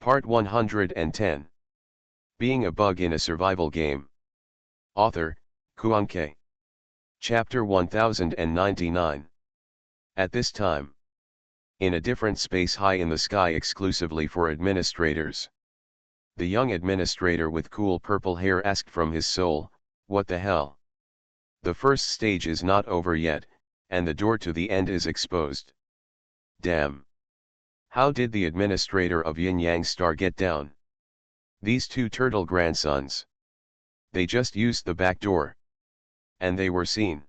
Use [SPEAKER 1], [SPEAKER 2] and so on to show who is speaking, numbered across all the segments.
[SPEAKER 1] Part 110. Being a Bug in a Survival Game. Author, Kuanke. Chapter 1099. At this time. In a different space high in the sky exclusively for administrators. The young administrator with cool purple hair asked from his soul, "What the hell? The first stage is not over yet, and the door to the end is exposed. Damn. How did the administrator of Yin Yang Star get down? These two turtle grandsons. They just used the back door. And they were seen.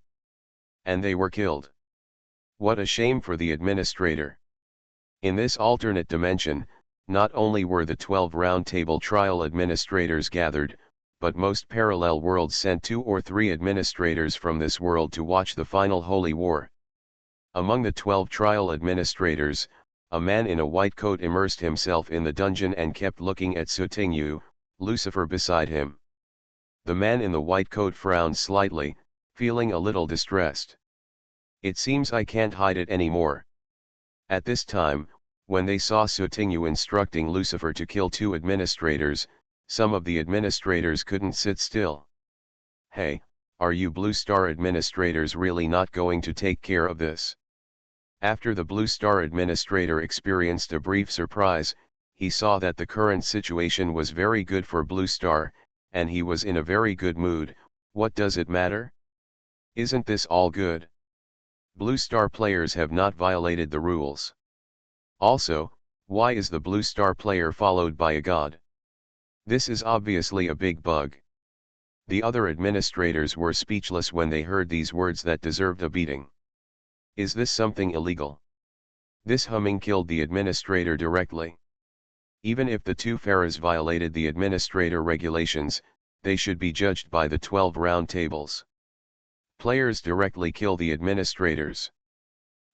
[SPEAKER 1] And they were killed. What a shame for the administrator." In this alternate dimension, not only were the 12 round table trial administrators gathered, but most parallel worlds sent 2 or 3 administrators from this world to watch the final holy war. Among the 12 trial administrators, a man in a white coat immersed himself in the dungeon and kept looking at Sutingyu, Lucifer beside him. The man in the white coat frowned slightly, feeling a little distressed. "It seems I can't hide it anymore." At this time, when they saw Sutingyu instructing Lucifer to kill 2 administrators, some of the administrators couldn't sit still. "Hey, are you Blue Star administrators really not going to take care of this?" After the Blue Star administrator experienced a brief surprise, he saw that the current situation was very good for Blue Star, and he was in a very good mood. What does it matter? Isn't this all good? Blue Star players have not violated the rules. Also, why is the Blue Star player followed by a god? This is obviously a big bug. The other administrators were speechless when they heard these words that deserved a beating. Is this something illegal? This humming killed the administrator directly. Even if the 2 pharaohs violated the administrator regulations, they should be judged by the 12 round tables. Players directly kill the administrators.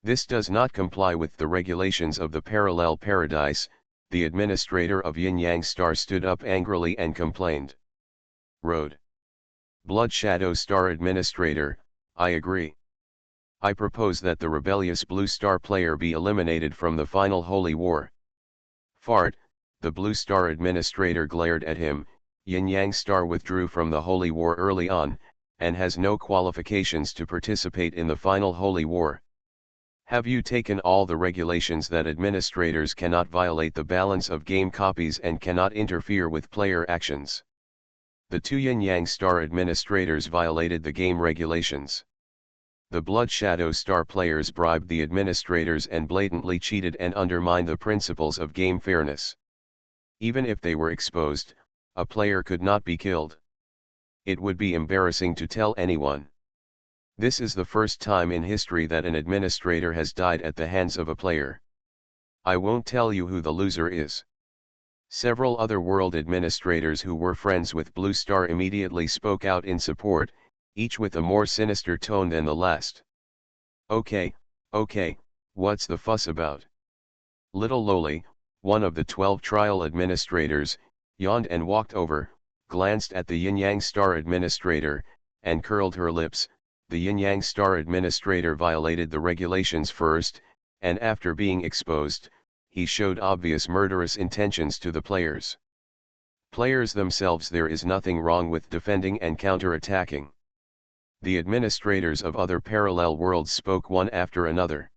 [SPEAKER 1] This does not comply with the regulations of the parallel paradise. The administrator of Yin Yang Star stood up angrily and complained. Road. Blood Shadow Star administrator, I agree. I propose that the rebellious Blue Star player be eliminated from the final holy war. Fart. The Blue Star administrator glared at him. Yin Yang Star withdrew from the holy war early on, and has no qualifications to participate in the final holy war. Have you taken all the regulations that administrators cannot violate the balance of game copies and cannot interfere with player actions? The 2 Yin Yang Star administrators violated the game regulations. The Blood Shadow Star players bribed the administrators and blatantly cheated and undermined the principles of game fairness. Even if they were exposed, a player could not be killed. It would be embarrassing to tell anyone. This is the first time in history that an administrator has died at the hands of a player. I won't tell you who the loser is. Several other world administrators who were friends with Blue Star immediately spoke out in support, each with a more sinister tone than the last. Okay, what's the fuss about? Little Loli, one of the 12 trial administrators, yawned and walked over, glanced at the Yin Yang Star administrator, and curled her lips. The Yin Yang Star administrator violated the regulations first, and after being exposed, he showed obvious murderous intentions to the players. Players themselves, there is nothing wrong with defending and counter-attacking. The administrators of other parallel worlds spoke one after another.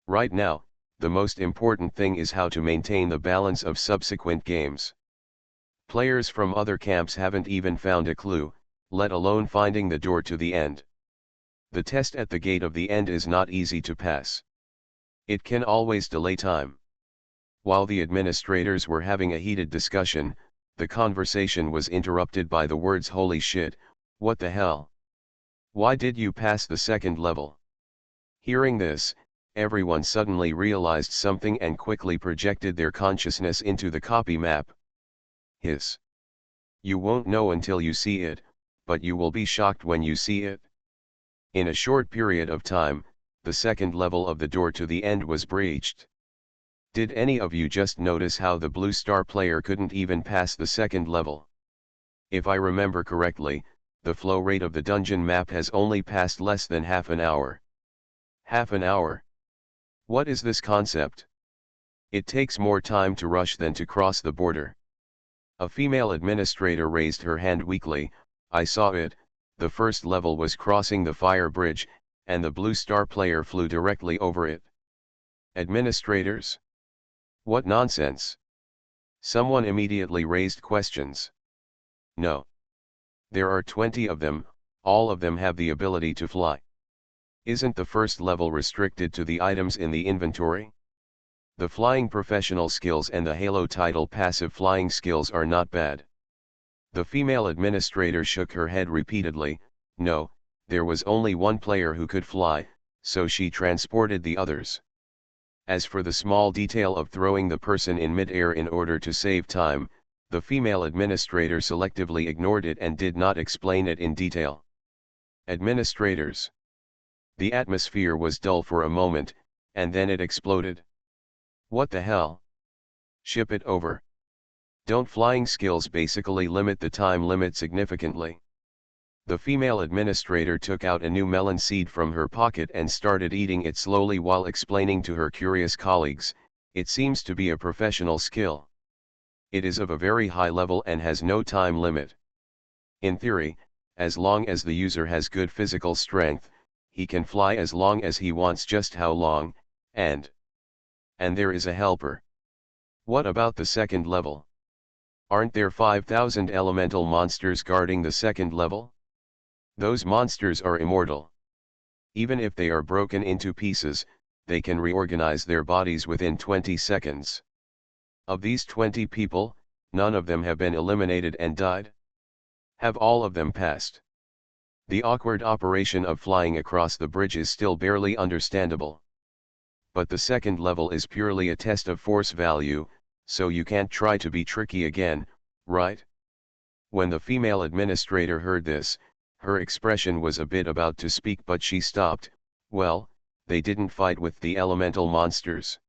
[SPEAKER 1] Right now, the most important thing is how to maintain the balance of subsequent games. Players from other camps haven't even found a clue, let alone finding the door to the end. The test at the gate of the end is not easy to pass. It can always delay time. While the administrators were having a heated discussion, the conversation was interrupted by the words, "Holy shit, what the hell? Why did you pass the second level?" Hearing this, everyone suddenly realized something and quickly projected their consciousness into the copy map. Hiss. You won't know until you see it, but you will be shocked when you see it. In a short period of time, the second level of the door to the end was breached. Did any of you just notice how the Blue Star player couldn't even pass the second level? If I remember correctly, the flow rate of the dungeon map has only passed less than half an hour. Half an hour? What is this concept? It takes more time to rush than to cross the border. A female administrator raised her hand weakly. I saw it. The first level was crossing the fire bridge, and the blue star player flew directly over it. Administrators? What nonsense! Someone immediately raised questions. No. There are 20 of them, all of them have the ability to fly. Isn't the first level restricted to the items in the inventory? The flying professional skills and the Halo title passive flying skills are not bad. The female administrator shook her head repeatedly. No, there was only one player who could fly, so she transported the others. As for the small detail of throwing the person in mid-air in order to save time, the female administrator selectively ignored it and did not explain it in detail. Administrators. The atmosphere was dull for a moment, and then it exploded. What the hell? Ship it over. Don't flying skills basically limit the time limit significantly? The female administrator took out a new melon seed from her pocket and started eating it slowly while explaining to her curious colleagues, it seems to be a professional skill. It is of a very high level and has no time limit. In theory, as long as the user has good physical strength, he can fly as long as he wants. Just how long, and there is a helper. What about the second level? Aren't there 5,000 elemental monsters guarding the second level? Those monsters are immortal. Even if they are broken into pieces, they can reorganize their bodies within 20 seconds. Of these 20 people, none of them have been eliminated and died? Have all of them passed? The awkward operation of flying across the bridge is still barely understandable. But the second level is purely a test of force value, so you can't try to be tricky again, right? When the female administrator heard this, her expression was a bit about to speak, but she stopped. Well, they didn't fight with the elemental monsters.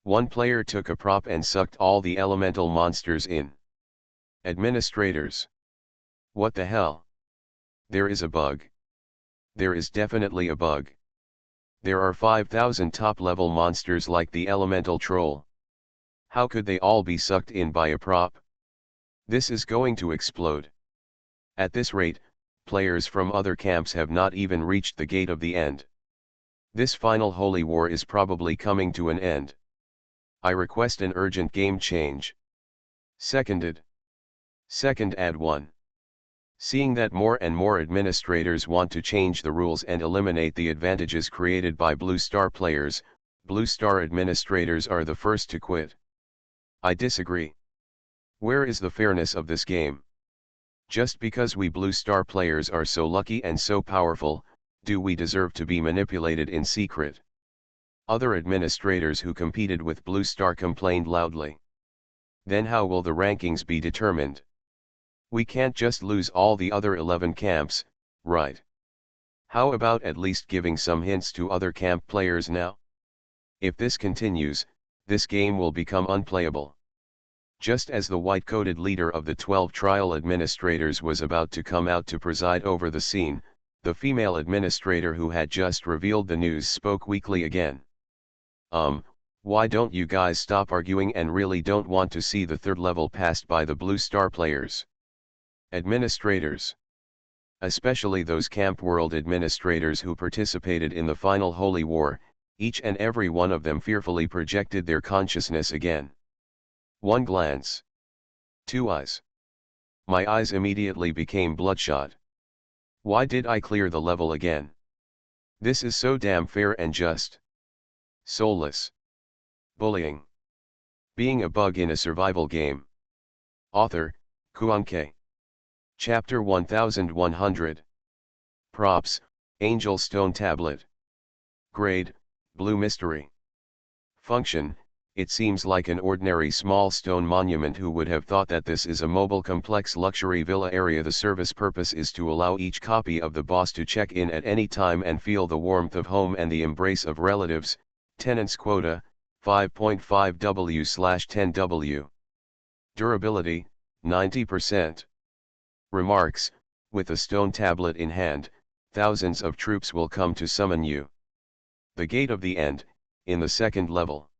[SPEAKER 1] One player took a prop and sucked all the elemental monsters in. Administrators. What the hell? There is a bug. There is definitely a bug. There are 5,000 top-level monsters like the elemental troll. How could they all be sucked in by a prop? This is going to explode. At this rate, players from other camps have not even reached the gate of the end. This final holy war is probably coming to an end. I request an urgent game change. Seconded. Second, add 1. Seeing that more and more administrators want to change the rules and eliminate the advantages created by Blue Star players, Blue Star administrators are the first to quit. I disagree. Where is the fairness of this game? Just because we Blue Star players are so lucky and so powerful, do we deserve to be manipulated in secret? Other administrators who competed with Blue Star complained loudly. Then how will the rankings be determined? We can't just lose all the other 11 camps, right? How about at least giving some hints to other camp players now? If this continues, this game will become unplayable. Just as the white-coated leader of the 12 trial administrators was about to come out to preside over the scene, the female administrator who had just revealed the news spoke weakly again. Why don't you guys stop arguing and really don't want to see the third level passed by the Blue Star players? Administrators. Especially those Camp World administrators who participated in the final Holy War, each and every one of them fearfully projected their consciousness again. One glance. 2 eyes. My eyes immediately became bloodshot. Why did I clear the level again? This is so damn fair and just. Soulless. Bullying. Being a bug in a survival game. Author, Kuanke. Chapter 1100. Props, Angel Stone Tablet. Grade, Blue Mystery. Function, it seems like an ordinary small stone monument. Who would have thought that this is a mobile complex luxury villa area? The service purpose is to allow each copy of the boss to check in at any time and feel the warmth of home and the embrace of relatives. Tenants quota, 5.5W/10W. Durability, 90%. Remarks, with a stone tablet in hand, thousands of troops will come to summon you. The gate of the end, in the second level.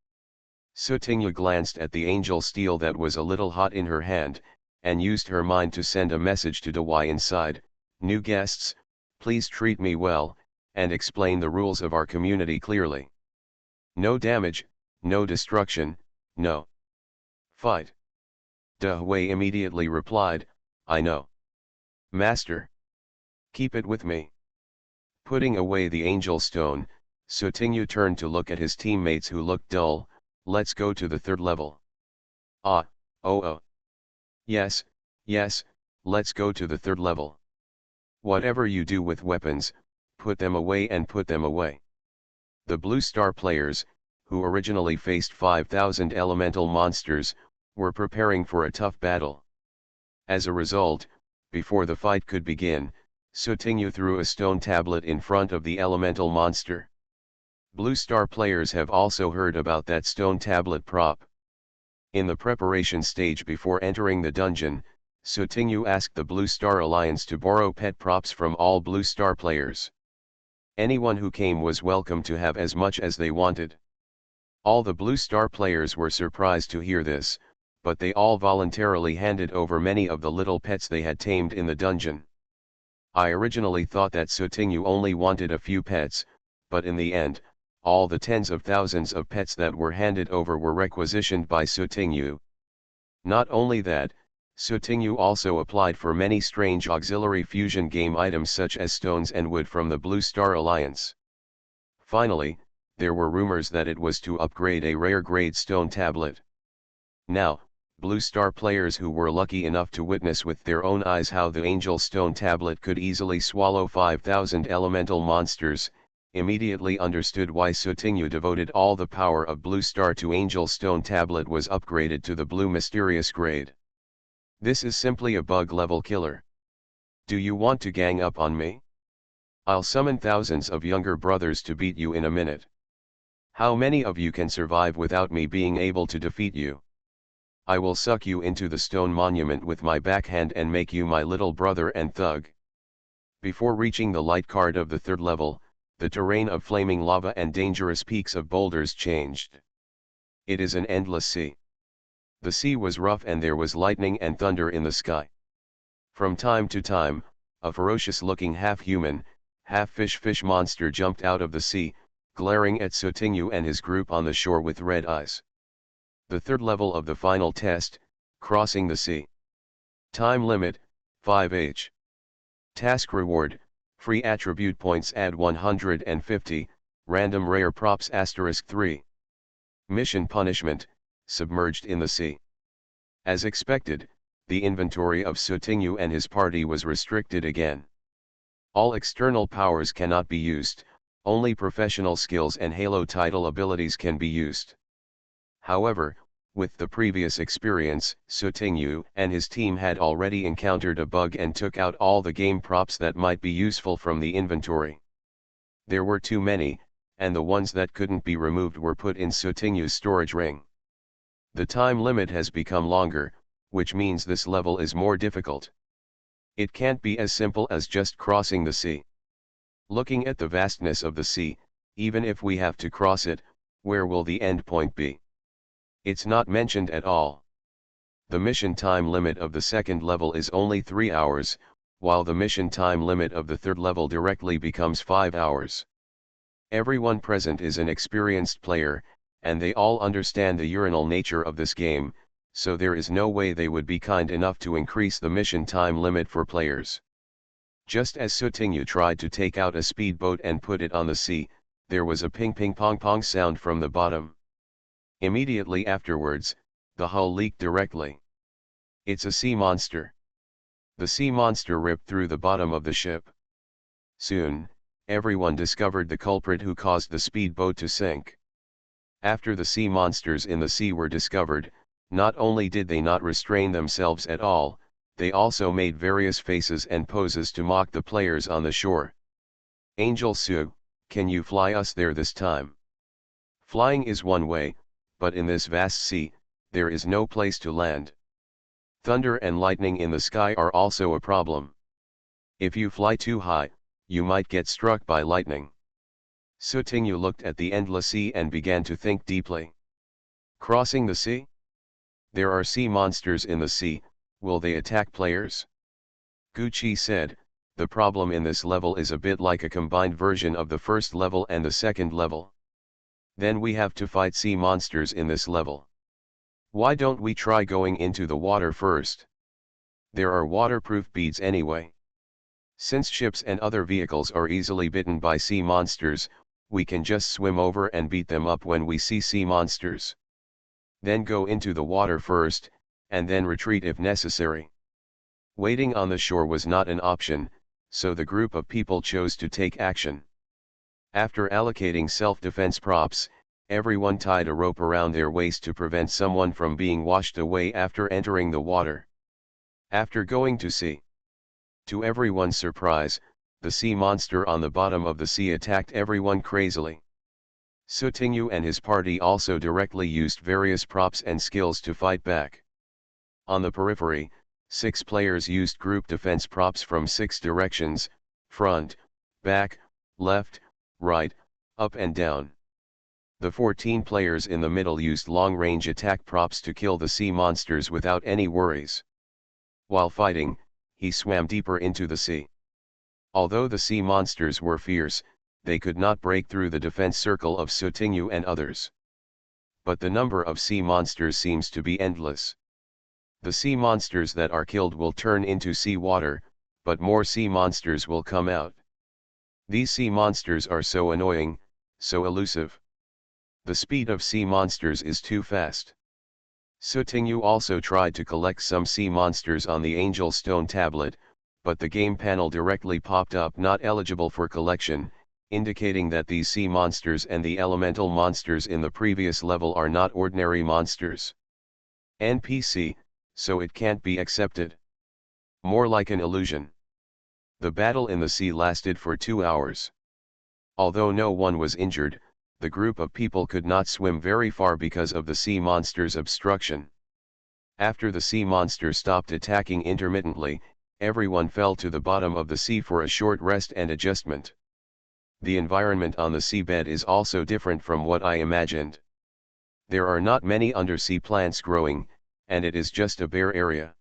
[SPEAKER 1] Sutingyu glanced at the angel steel that was a little hot in her hand, and used her mind to send a message to Dawei inside: "New guests, please treat me well, and explain the rules of our community clearly. No damage, no destruction, no fight." Dawei immediately replied, "I know. Master. Keep it with me." Putting away the angel stone, Sutingyu turned to look at his teammates who looked dull. "Let's go to the third level." "Ah, oh. Yes, let's go to the third level. Whatever you do with weapons, put them away and put them away." The Blue Star players, who originally faced 5,000 elemental monsters, were preparing for a tough battle. As a result, before the fight could begin, Sutingyu threw a stone tablet in front of the elemental monster. Blue Star players have also heard about that stone tablet prop. In the preparation stage before entering the dungeon, Sutingyu asked the Blue Star Alliance to borrow pet props from all Blue Star players. Anyone who came was welcome to have as much as they wanted. All the Blue Star players were surprised to hear this, but they all voluntarily handed over many of the little pets they had tamed in the dungeon. I originally thought that Sutingyu only wanted a few pets, but in the end, all the tens of thousands of pets that were handed over were requisitioned by Sutingyu. Not only that, Sutingyu also applied for many strange auxiliary fusion game items such as stones and wood from the Blue Star Alliance. Finally, there were rumors that it was to upgrade a rare grade stone tablet. Now, Blue Star players who were lucky enough to witness with their own eyes how the Angel Stone tablet could easily swallow 5,000 elemental monsters, immediately understood why Sutingyu devoted all the power of Blue Star to Angel Stone tablet was upgraded to the Blue Mysterious grade. This is simply a bug level killer. Do you want to gang up on me? I'll summon thousands of younger brothers to beat you in a minute. How many of you can survive without me being able to defeat you? I will suck you into the stone monument with my backhand and make you my little brother and thug. Before reaching the light card of the third level, the terrain of flaming lava and dangerous peaks of boulders changed. It is an endless sea. The sea was rough and there was lightning and thunder in the sky. From time to time, a ferocious-looking half-human, half-fish monster jumped out of the sea, glaring at Sutingyu and his group on the shore with red eyes. The third level of the final test, crossing the sea. Time limit, 5h. Task reward, free attribute points add 150, random rare props *3. Mission punishment, submerged in the sea. As expected, the inventory of Sutingyu and his party was restricted again. All external powers cannot be used, only professional skills and Halo title abilities can be used. However, with the previous experience, Sutingyu and his team had already encountered a bug and took out all the game props that might be useful from the inventory. There were too many, and the ones that couldn't be removed were put in Sutingyu's storage ring. The time limit has become longer, which means this level is more difficult. It can't be as simple as just crossing the sea. Looking at the vastness of the sea, even if we have to cross it, where will the end point be? It's not mentioned at all. The mission time limit of the second level is only 3 hours, while the mission time limit of the third level directly becomes 5 hours. Everyone present is an experienced player, and they all understand the urinal nature of this game, so there is no way they would be kind enough to increase the mission time limit for players. Just as Sutingyu tried to take out a speedboat and put it on the sea, there was a ping ping pong pong sound from the bottom. Immediately afterwards, the hull leaked directly. It's a sea monster. The sea monster ripped through the bottom of the ship. Soon, everyone discovered the culprit who caused the speedboat to sink. After the sea monsters in the sea were discovered, not only did they not restrain themselves at all, they also made various faces and poses to mock the players on the shore. Angel Su, can you fly us there this time? Flying is one way, but in this vast sea, there is no place to land. Thunder and lightning in the sky are also a problem. If you fly too high, you might get struck by lightning. Sutingyu looked at the endless sea and began to think deeply. Crossing the sea? There are sea monsters in the sea, will they attack players? Gucci said, the problem in this level is a bit like a combined version of the first level and the second level. Then we have to fight sea monsters in this level. Why don't we try going into the water first? There are waterproof beads anyway. Since ships and other vehicles are easily bitten by sea monsters, we can just swim over and beat them up when we see sea monsters. Then go into the water first, and then retreat if necessary. Waiting on the shore was not an option, so the group of people chose to take action. After allocating self-defense props, everyone tied a rope around their waist to prevent someone from being washed away after entering the water. After going to sea. To everyone's surprise, the sea monster on the bottom of the sea attacked everyone crazily. Sutinyu and his party also directly used various props and skills to fight back. On the periphery, 6 players used group defense props from 6 directions: front, back, left, right, up and down. The 14 players in the middle used long-range attack props to kill the sea monsters without any worries. While fighting, he swam deeper into the sea. Although the sea monsters were fierce, they could not break through the defense circle of Sutinyu and others. But the number of sea monsters seems to be endless. The sea monsters that are killed will turn into sea water, but more sea monsters will come out. These sea monsters are so annoying, so elusive. The speed of sea monsters is too fast. Sutinyu also tried to collect some sea monsters on the Angel Stone tablet, but the game panel directly popped up not eligible for collection, indicating that these sea monsters and the elemental monsters in the previous level are not ordinary monsters. NPC, so it can't be accepted. More like an illusion. The battle in the sea lasted for 2 hours. Although no one was injured, the group of people could not swim very far because of the sea monster's obstruction. After the sea monster stopped attacking intermittently, everyone fell to the bottom of the sea for a short rest and adjustment. The environment on the seabed is also different from what I imagined. There are not many undersea plants growing, and it is just a bare area.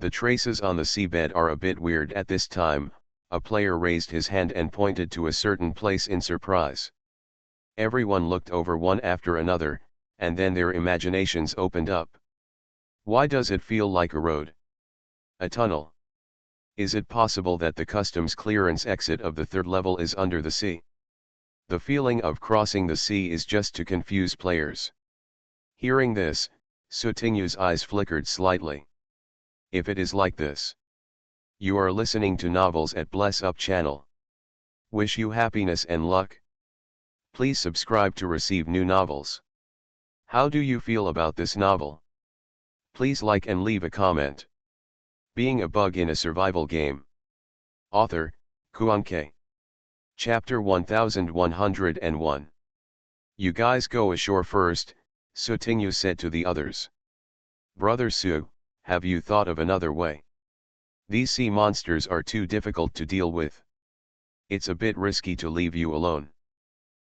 [SPEAKER 1] The traces on the seabed are a bit weird at this time. A player raised his hand and pointed to a certain place in surprise. Everyone looked over one after another, and then their imaginations opened up. Why does it feel like a road? A tunnel? Is it possible that the customs clearance exit of the 3rd level is under the sea? The feeling of crossing the sea is just to confuse players. Hearing this, Sutinyu's eyes flickered slightly. If it is like this. You are listening to Novels at Bless Up channel. Wish you happiness and luck. Please subscribe to receive new novels. How do you feel about this novel? Please like and leave a comment. Being a bug in a survival game. Author, Kuanke. Chapter 1101. You guys go ashore first, Sutinyu said to the others. Brother Su, have you thought of another way? These sea monsters are too difficult to deal with. It's a bit risky to leave you alone.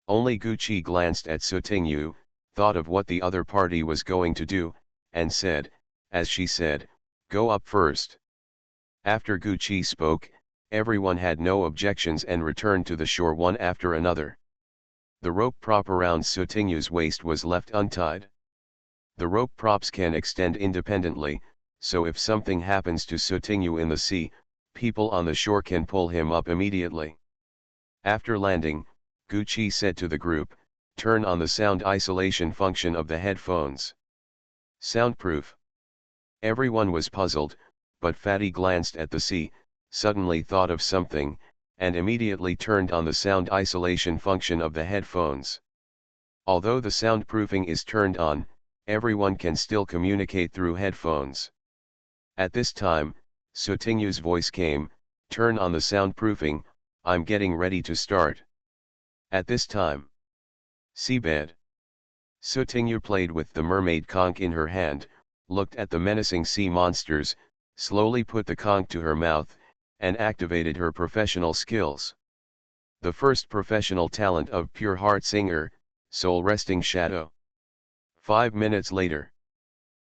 [SPEAKER 1] Only Gucci glanced at Sutinyu, thought of what the other party was going to do, and said, as she said, go up first. After Gucci spoke, everyone had no objections and returned to the shore one after another. The rope prop around Sutinyu's waist was left untied. The rope props can extend independently, so if something happens to Sutinyu in the sea, people on the shore can pull him up immediately. After landing, Gucci said to the group, turn on the sound isolation function of the headphones. Soundproof. Everyone was puzzled, but Fatty glanced at the sea, suddenly thought of something, and immediately turned on the sound isolation function of the headphones. Although the soundproofing is turned on, everyone can still communicate through headphones. At this time, Sutinyu's voice came, turn on the soundproofing, I'm getting ready to start. At this time. Seabed. Sutinyu played with the mermaid conch in her hand, looked at the menacing sea monsters, slowly put the conch to her mouth, and activated her professional skills. The first professional talent of Pure Heart Singer, Soul Resting Shadow. 5 minutes later,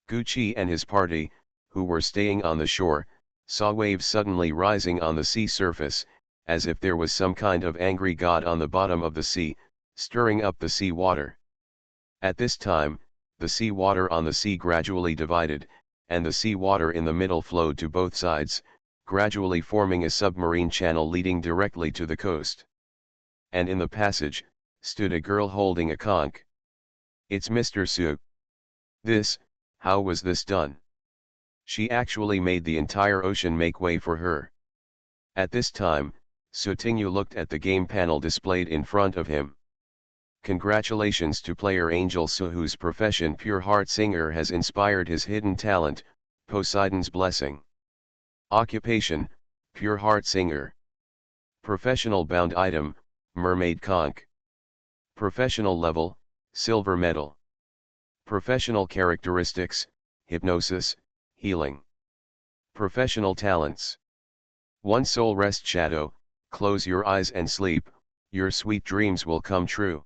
[SPEAKER 1] Gucci and his party, who were staying on the shore, saw waves suddenly rising on the sea surface, as if there was some kind of angry god on the bottom of the sea, stirring up the sea water. At this time, the sea water on the sea gradually divided, and the sea water in the middle flowed to both sides, gradually forming a submarine channel leading directly to the coast. And in the passage, stood a girl holding a conch. "It's Mr. Su." How was this done? She actually made the entire ocean make way for her. At this time, Sutinyu looked at the game panel displayed in front of him. Congratulations to player Angel Su, whose profession Pure Heart Singer has inspired his hidden talent, Poseidon's Blessing. Occupation, Pure Heart Singer. Professional bound item, Mermaid Conch. Professional level, Silver Medal. Professional characteristics, Hypnosis, Healing. Professional talents. 1 Soul Rest Shadow, close your eyes and sleep, your sweet dreams will come true.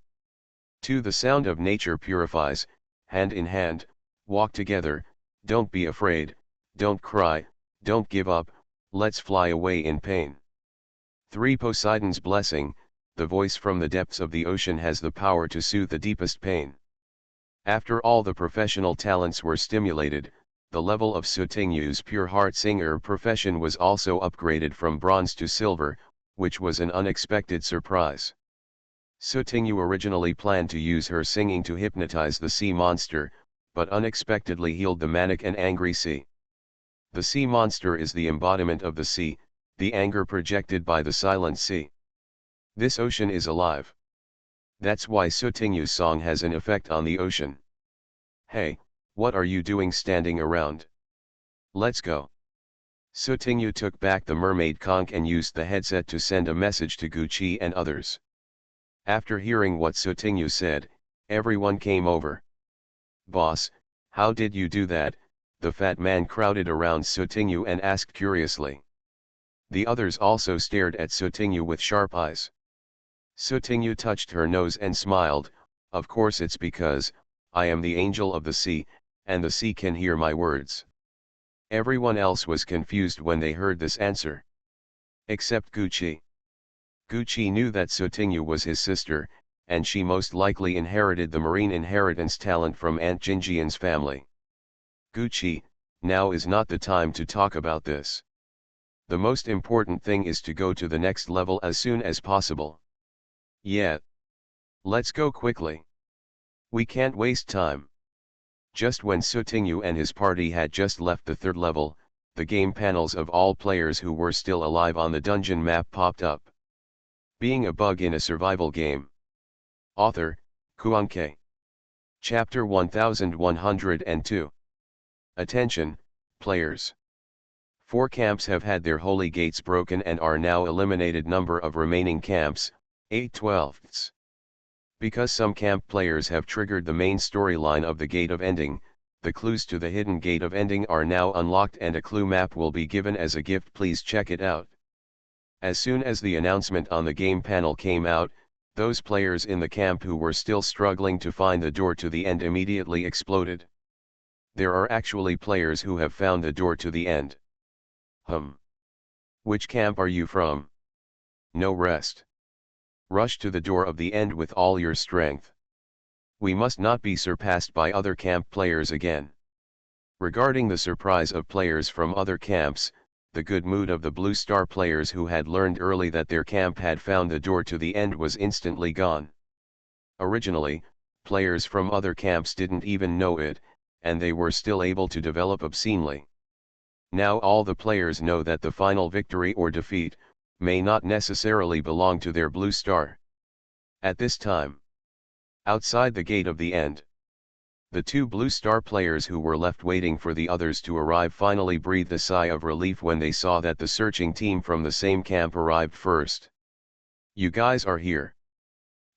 [SPEAKER 1] 2 The sound of nature purifies, hand in hand, walk together, don't be afraid, don't cry, don't give up, let's fly away in pain. 3 Poseidon's Blessing, the voice from the depths of the ocean has the power to soothe the deepest pain. After all the professional talents were stimulated, the level of Sutinyu's Pure Heart Singer profession was also upgraded from bronze to silver, which was an unexpected surprise. Sutinyu originally planned to use her singing to hypnotize the sea monster, but unexpectedly healed the manic and angry sea. The sea monster is the embodiment of the sea, the anger projected by the silent sea. This ocean is alive. That's why Sutinyu's song has an effect on the ocean. "Hey, what are you doing standing around? Let's go." Sutinyu took back the mermaid conch and used the headset to send a message to Gucci and others. After hearing what Sutinyu said, everyone came over. "Boss, how did you do that?" The fat man crowded around Sutinyu and asked curiously. The others also stared at Sutinyu with sharp eyes. Sutinyu touched her nose and smiled, "Of course it's because, I am the angel of the sea, and the sea can hear my words." Everyone else was confused when they heard this answer. Except Gucci. Gucci knew that Sutinyu was his sister, and she most likely inherited the marine inheritance talent from Aunt Jinjian's family. "Gucci, now is not the time to talk about this. The most important thing is to go to the next level as soon as possible." "Yeah. Let's go quickly. We can't waste time." Just when Sutinyu and his party had just left the 3rd level, the game panels of all players who were still alive on the dungeon map popped up. Being a bug in a survival game. Author, Kuanke. Chapter 1102. Attention, players. 4 camps have had their holy gates broken and are now eliminated. Number of remaining camps, 8/12. Because some camp players have triggered the main storyline of the Gate of Ending, the clues to the hidden Gate of Ending are now unlocked and a clue map will be given as a gift. Please check it out. As soon as the announcement on the game panel came out, those players in the camp who were still struggling to find the door to the end immediately exploded. There are actually players who have found the door to the end. Which camp are you from? No rest. Rush to the door of the end with all your strength. We must not be surpassed by other camp players again. Regarding the surprise of players from other camps, the good mood of the Blue Star players who had learned early that their camp had found the door to the end was instantly gone. Originally, players from other camps didn't even know it, and they were still able to develop obscenely. Now all the players know that the final victory or defeat may not necessarily belong to their Blue Star. At this time, outside the Gate of the End, the 2 Blue Star players who were left waiting for the others to arrive finally breathed a sigh of relief when they saw that the searching team from the same camp arrived first. "You guys are here."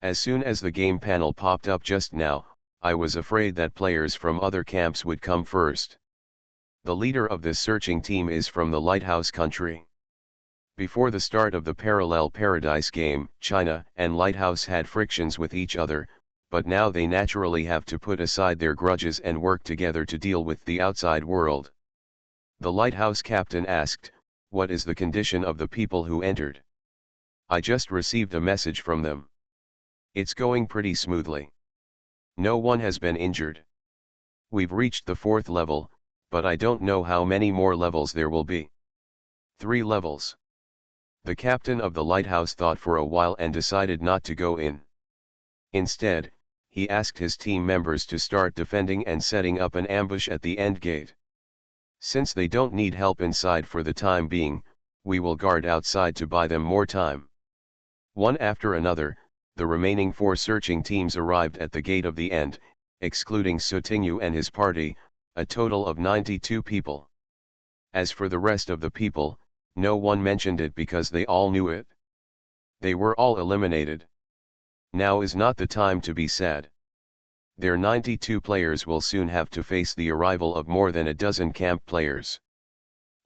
[SPEAKER 1] As soon as the game panel popped up just now, I was afraid that players from other camps would come first. The leader of this searching team is from the Lighthouse country. Before the start of the Parallel Paradise game, China and Lighthouse had frictions with each other, but now they naturally have to put aside their grudges and work together to deal with the outside world. The lighthouse captain asked, "What is the condition of the people who entered?" "I just received a message from them. It's going pretty smoothly. No one has been injured. We've reached the 4th level, but I don't know how many more levels there will be." 3 levels. The captain of the lighthouse thought for a while and decided not to go in. Instead, he asked his team members to start defending and setting up an ambush at the end gate. "Since they don't need help inside for the time being, we will guard outside to buy them more time." One after another, the remaining 4 searching teams arrived at the gate of the end, excluding Sutingu and his party, a total of 92 people. As for the rest of the people, no one mentioned it because they all knew it. They were all eliminated. Now is not the time to be sad. Their 92 players will soon have to face the arrival of more than a dozen camp players.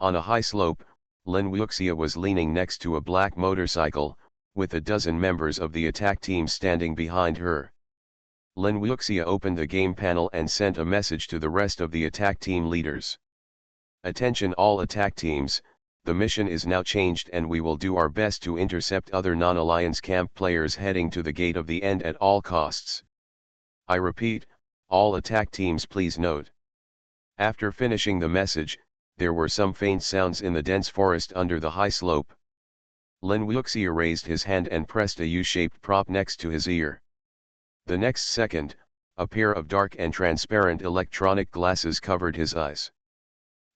[SPEAKER 1] On a high slope, Lin Wuxia was leaning next to a black motorcycle, with a dozen members of the attack team standing behind her. Lin Wuxia opened the game panel and sent a message to the rest of the attack team leaders. "Attention all attack teams, the mission is now changed and we will do our best to intercept other non-alliance camp players heading to the gate of the end at all costs. I repeat, all attack teams please note." After finishing the message, there were some faint sounds in the dense forest under the high slope. Lin Wuxia raised his hand and pressed a U-shaped prop next to his ear. The next second, a pair of dark and transparent electronic glasses covered his eyes.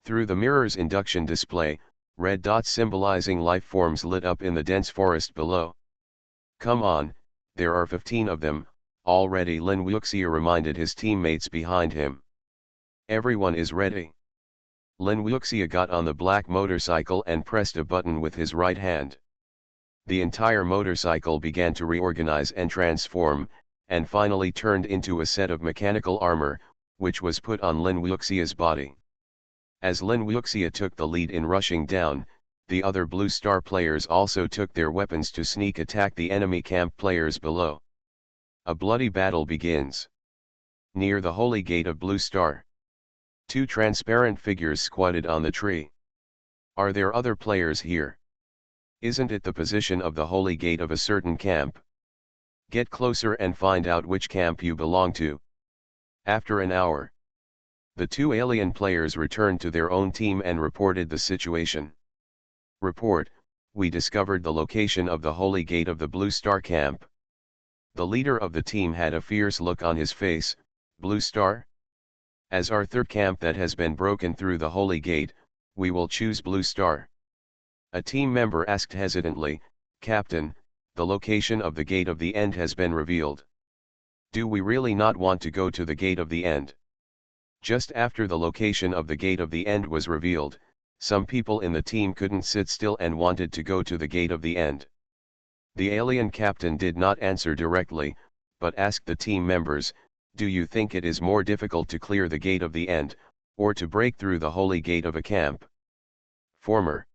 [SPEAKER 1] Through the mirror's induction display, red dots symbolizing life forms lit up in the dense forest below. "Come on, there are 15 of them, already," Lin Wuxia reminded his teammates behind him. "Everyone is ready." Lin Wuxia got on the black motorcycle and pressed a button with his right hand. The entire motorcycle began to reorganize and transform, and finally turned into a set of mechanical armor, which was put on Lin Wuxia's body. As Lin Wuxia took the lead in rushing down, the other Blue Star players also took their weapons to sneak attack the enemy camp players below. A bloody battle begins. Near the holy gate of Blue Star, 2 transparent figures squatted on the tree. "Are there other players here? Isn't it the position of the holy gate of a certain camp? Get closer and find out which camp you belong to." After an hour, the 2 alien players returned to their own team and reported the situation. "Report, we discovered the location of the holy gate of the Blue Star camp." The leader of the team had a fierce look on his face. "Blue Star? As our 3rd camp that has been broken through the holy gate, we will choose Blue Star." A team member asked hesitantly, "Captain, the location of the gate of the end has been revealed. Do we really not want to go to the gate of the end?" Just after the location of the gate of the end was revealed, some people in the team couldn't sit still and wanted to go to the gate of the end. The alien captain did not answer directly, but asked the team members, "Do you think it is more difficult to clear the gate of the end, or to break through the holy gate of a camp?" Former.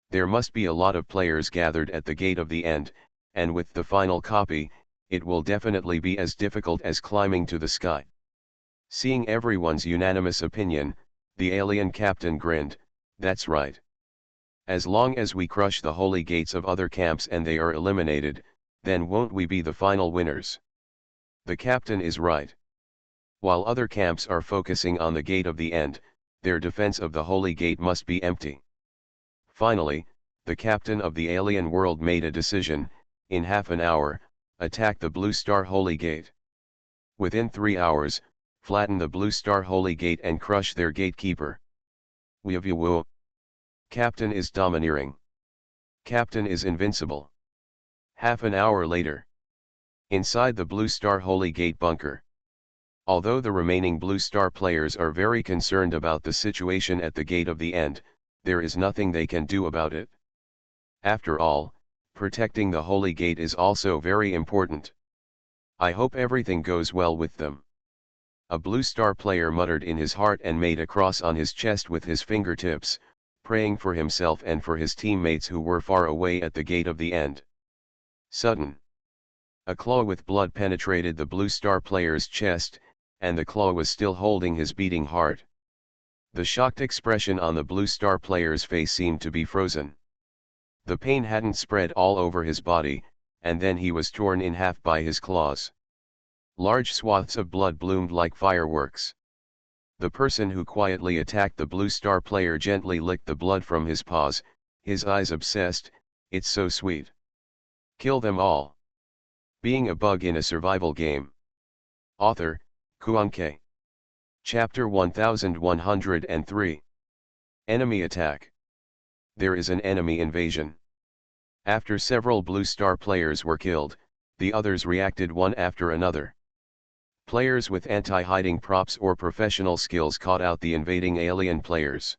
[SPEAKER 1] There must be a lot of players gathered at the gate of the end, and with the final copy, it will definitely be as difficult as climbing to the sky. Seeing everyone's unanimous opinion, the alien captain grinned, "That's right. As long as we crush the holy gates of other camps and they are eliminated, then won't we be the final winners?" The captain is right. While other camps are focusing on the gate of the end, their defense of the holy gate must be empty. Finally, the captain of the alien world made a decision: in half an hour, attack the Blue Star holy gate. Within 3 hours, flatten the Blue Star holy gate and crush their gatekeeper. Woo. Captain is domineering. Captain is invincible. Half an hour later, inside the Blue Star holy gate bunker. Although the remaining Blue Star players are very concerned about the situation at the gate of the end, there is nothing they can do about it. After all, protecting the holy gate is also very important. I hope everything goes well with them. A Blue Star player muttered in his heart and made a cross on his chest with his fingertips, praying for himself and for his teammates who were far away at the gate of the end. Sudden. A claw with blood penetrated the Blue Star player's chest, and the claw was still holding his beating heart. The shocked expression on the Blue Star player's face seemed to be frozen. The pain hadn't spread all over his body, and then he was torn in half by his claws. Large swaths of blood bloomed like fireworks. The person who quietly attacked the Blue Star player gently licked the blood from his paws, his eyes obsessed. "It's so sweet. Kill them all." Being a bug in a survival game. Author, Kuanke. Chapter 1103. Enemy attack. There is an enemy invasion. After several Blue Star players were killed, the others reacted one after another. Players with anti-hiding props or professional skills caught out the invading alien players.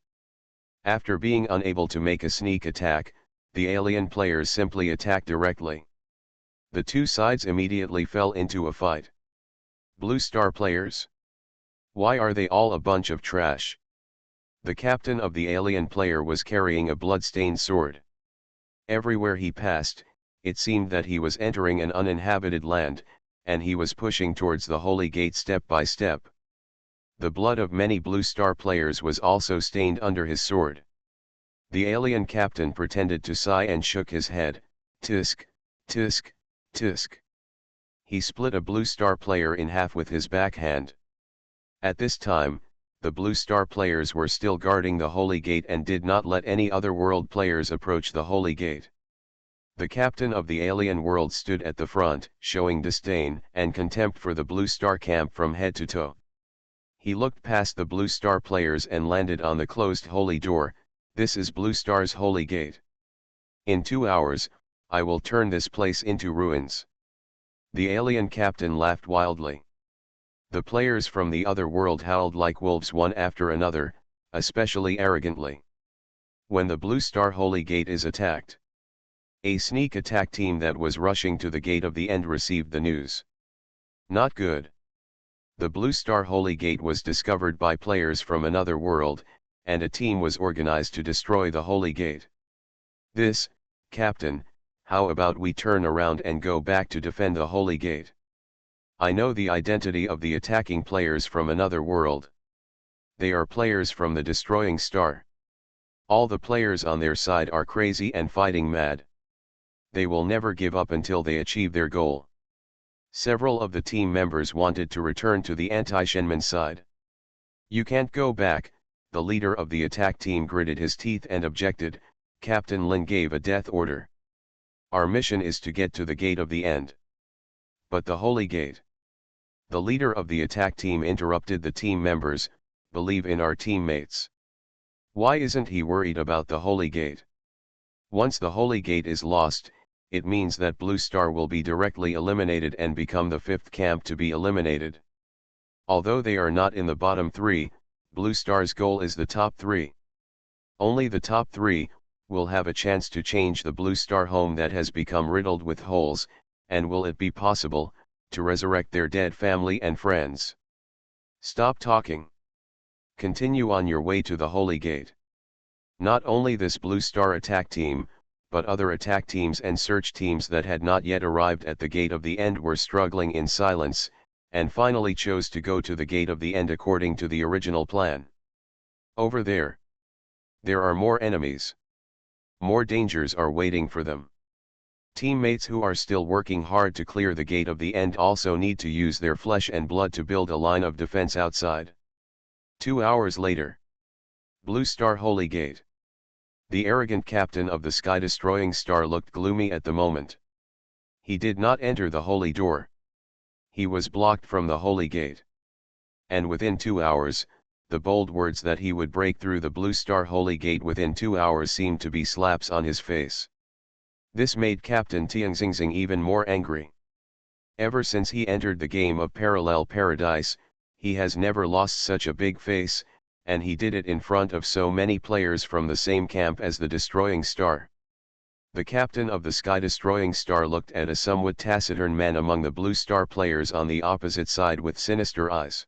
[SPEAKER 1] After being unable to make a sneak attack, the alien players simply attacked directly. The two sides immediately fell into a fight. Blue Star players? Why are they all a bunch of trash? The captain of the alien player was carrying a blood-stained sword. Everywhere he passed, it seemed that he was entering an uninhabited land, and he was pushing towards the holy gate step by step. The blood of many Blue Star players was also stained under his sword. The alien captain pretended to sigh and shook his head. Tisk, tisk, tisk. He split a Blue Star player in half with his backhand. At this time, the Blue Star players were still guarding the holy gate and did not let any other world players approach the holy gate. The captain of the alien world stood at the front, showing disdain and contempt for the Blue Star camp from head to toe. He looked past the Blue Star players and landed on the closed holy door. "This is Blue Star's holy gate. In 2 hours, I will turn this place into ruins." The alien captain laughed wildly. The players from the other world howled like wolves one after another, especially arrogantly. When the Blue Star holy gate is attacked. A sneak attack team that was rushing to the gate of the end received the news. Not good. The Blue Star holy gate was discovered by players from another world, and a team was organized to destroy the holy gate. "This, Captain, how about we turn around and go back to defend the holy gate? I know the identity of the attacking players from another world. They are players from the destroying star. All the players on their side are crazy and fighting mad. They will never give up until they achieve their goal." Several of the team members wanted to return to the anti-Shenman side. "You can't go back," the leader of the attack team gritted his teeth and objected. Captain Lin gave a death order. "Our mission is to get to the gate of the end." "But the holy gate." The leader of the attack team interrupted the team members. "Believe in our teammates. Why isn't he worried about the holy gate? Once the holy gate is lost, it means that Blue Star will be directly eliminated and become the fifth camp to be eliminated. Although they are not in the bottom three, Blue Star's goal is the top three. Only the top three will have a chance to change the Blue Star home that has become riddled with holes, and will it be possible to resurrect their dead family and friends? Stop talking. Continue on your way to the holy gate." Not only this Blue Star attack team, but other attack teams and search teams that had not yet arrived at the gate of the end were struggling in silence, and finally chose to go to the gate of the end according to the original plan. Over there. There are more enemies. More dangers are waiting for them. Teammates who are still working hard to clear the gate of the end also need to use their flesh and blood to build a line of defense outside. 2 hours later. Blue Star Holy Gate. The arrogant captain of the sky-destroying star looked gloomy at the moment. He did not enter the holy door. He was blocked from the holy gate. And within 2 hours, the bold words that he would break through the Blue Star Holy Gate within 2 hours seemed to be slaps on his face. This made Captain Tianxingxing even more angry. Ever since he entered the game of Parallel Paradise, he has never lost such a big face, and he did it in front of so many players from the same camp as the Destroying Star. The captain of the Sky-Destroying Star looked at a somewhat taciturn man among the Blue Star players on the opposite side with sinister eyes.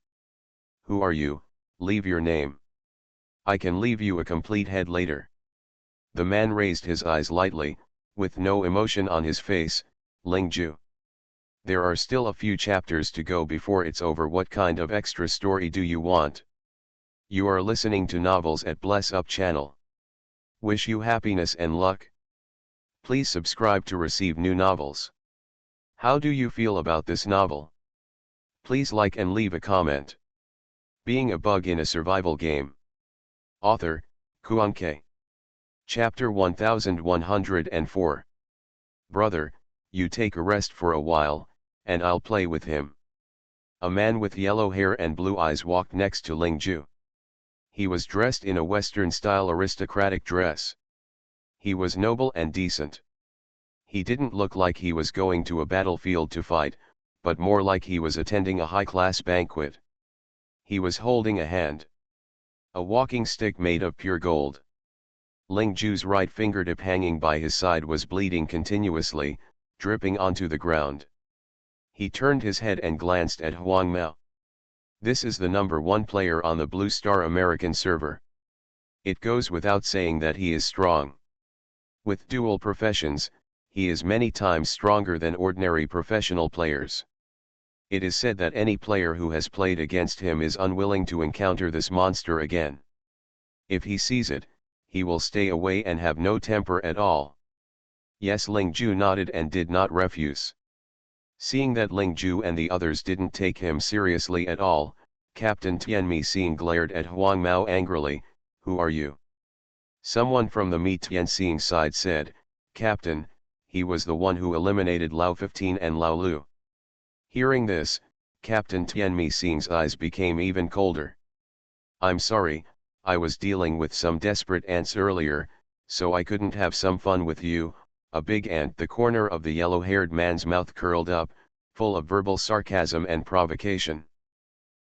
[SPEAKER 1] "Who are you? Leave your name. I can leave you a complete head later." The man raised his eyes lightly, with no emotion on his face. "Lingju." There are still a few chapters to go before it's over. What kind of extra story do you want? You are listening to Novels at Bless Up channel. Wish you happiness and luck. Please subscribe to receive new novels. How do you feel about this novel? Please like and leave a comment. Being a Bug in a Survival Game. Author, Kuanke. Chapter 1104. Brother, you take a rest for a while, and I'll play with him. A man with yellow hair and blue eyes walked next to Ling Ju. He was dressed in a Western-style aristocratic dress. He was noble and decent. He didn't look like he was going to a battlefield to fight, but more like he was attending a high-class banquet. He was holding a hand. A walking stick made of pure gold. Ling Ju's right fingertip hanging by his side was bleeding continuously, dripping onto the ground. He turned his head and glanced at Huang Mao. This is the #1 player on the Blue Star American server. It goes without saying that he is strong. With dual professions, he is many times stronger than ordinary professional players. It is said that any player who has played against him is unwilling to encounter this monster again. If he sees it, he will stay away and have no temper at all. Yes, Ling Ju nodded and did not refuse. Seeing that Ling Ju and the others didn't take him seriously at all, Captain Tianmi Xing glared at Huang Mao angrily. Who are you? Someone from the Mi Tianxing side said, Captain, he was the one who eliminated Lao 15 and Lao Lu. Hearing this, Captain Tianmi Xing's eyes became even colder. I'm sorry, I was dealing with some desperate ants earlier, so I couldn't have some fun with you. A big ant. The corner of the yellow-haired man's mouth curled up, full of verbal sarcasm and provocation.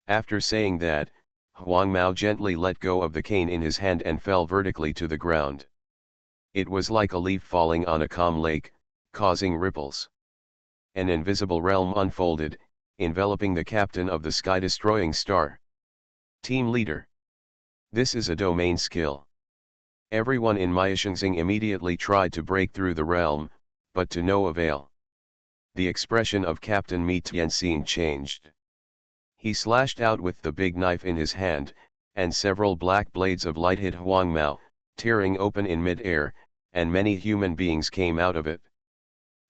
[SPEAKER 1] After saying that, Huang Mao gently let go of the cane in his hand and fell vertically to the ground. It was like a leaf falling on a calm lake, causing ripples. An invisible realm unfolded, enveloping the captain of the sky-destroying star. Team leader. This is a domain skill. Everyone in MaleProtagonist immediately tried to break through the realm, but to no avail. The expression of Captain Mi Tianxing changed. He slashed out with the big knife in his hand, and several black blades of light hit Huang Mao, tearing open in mid-air, and many human beings came out of it.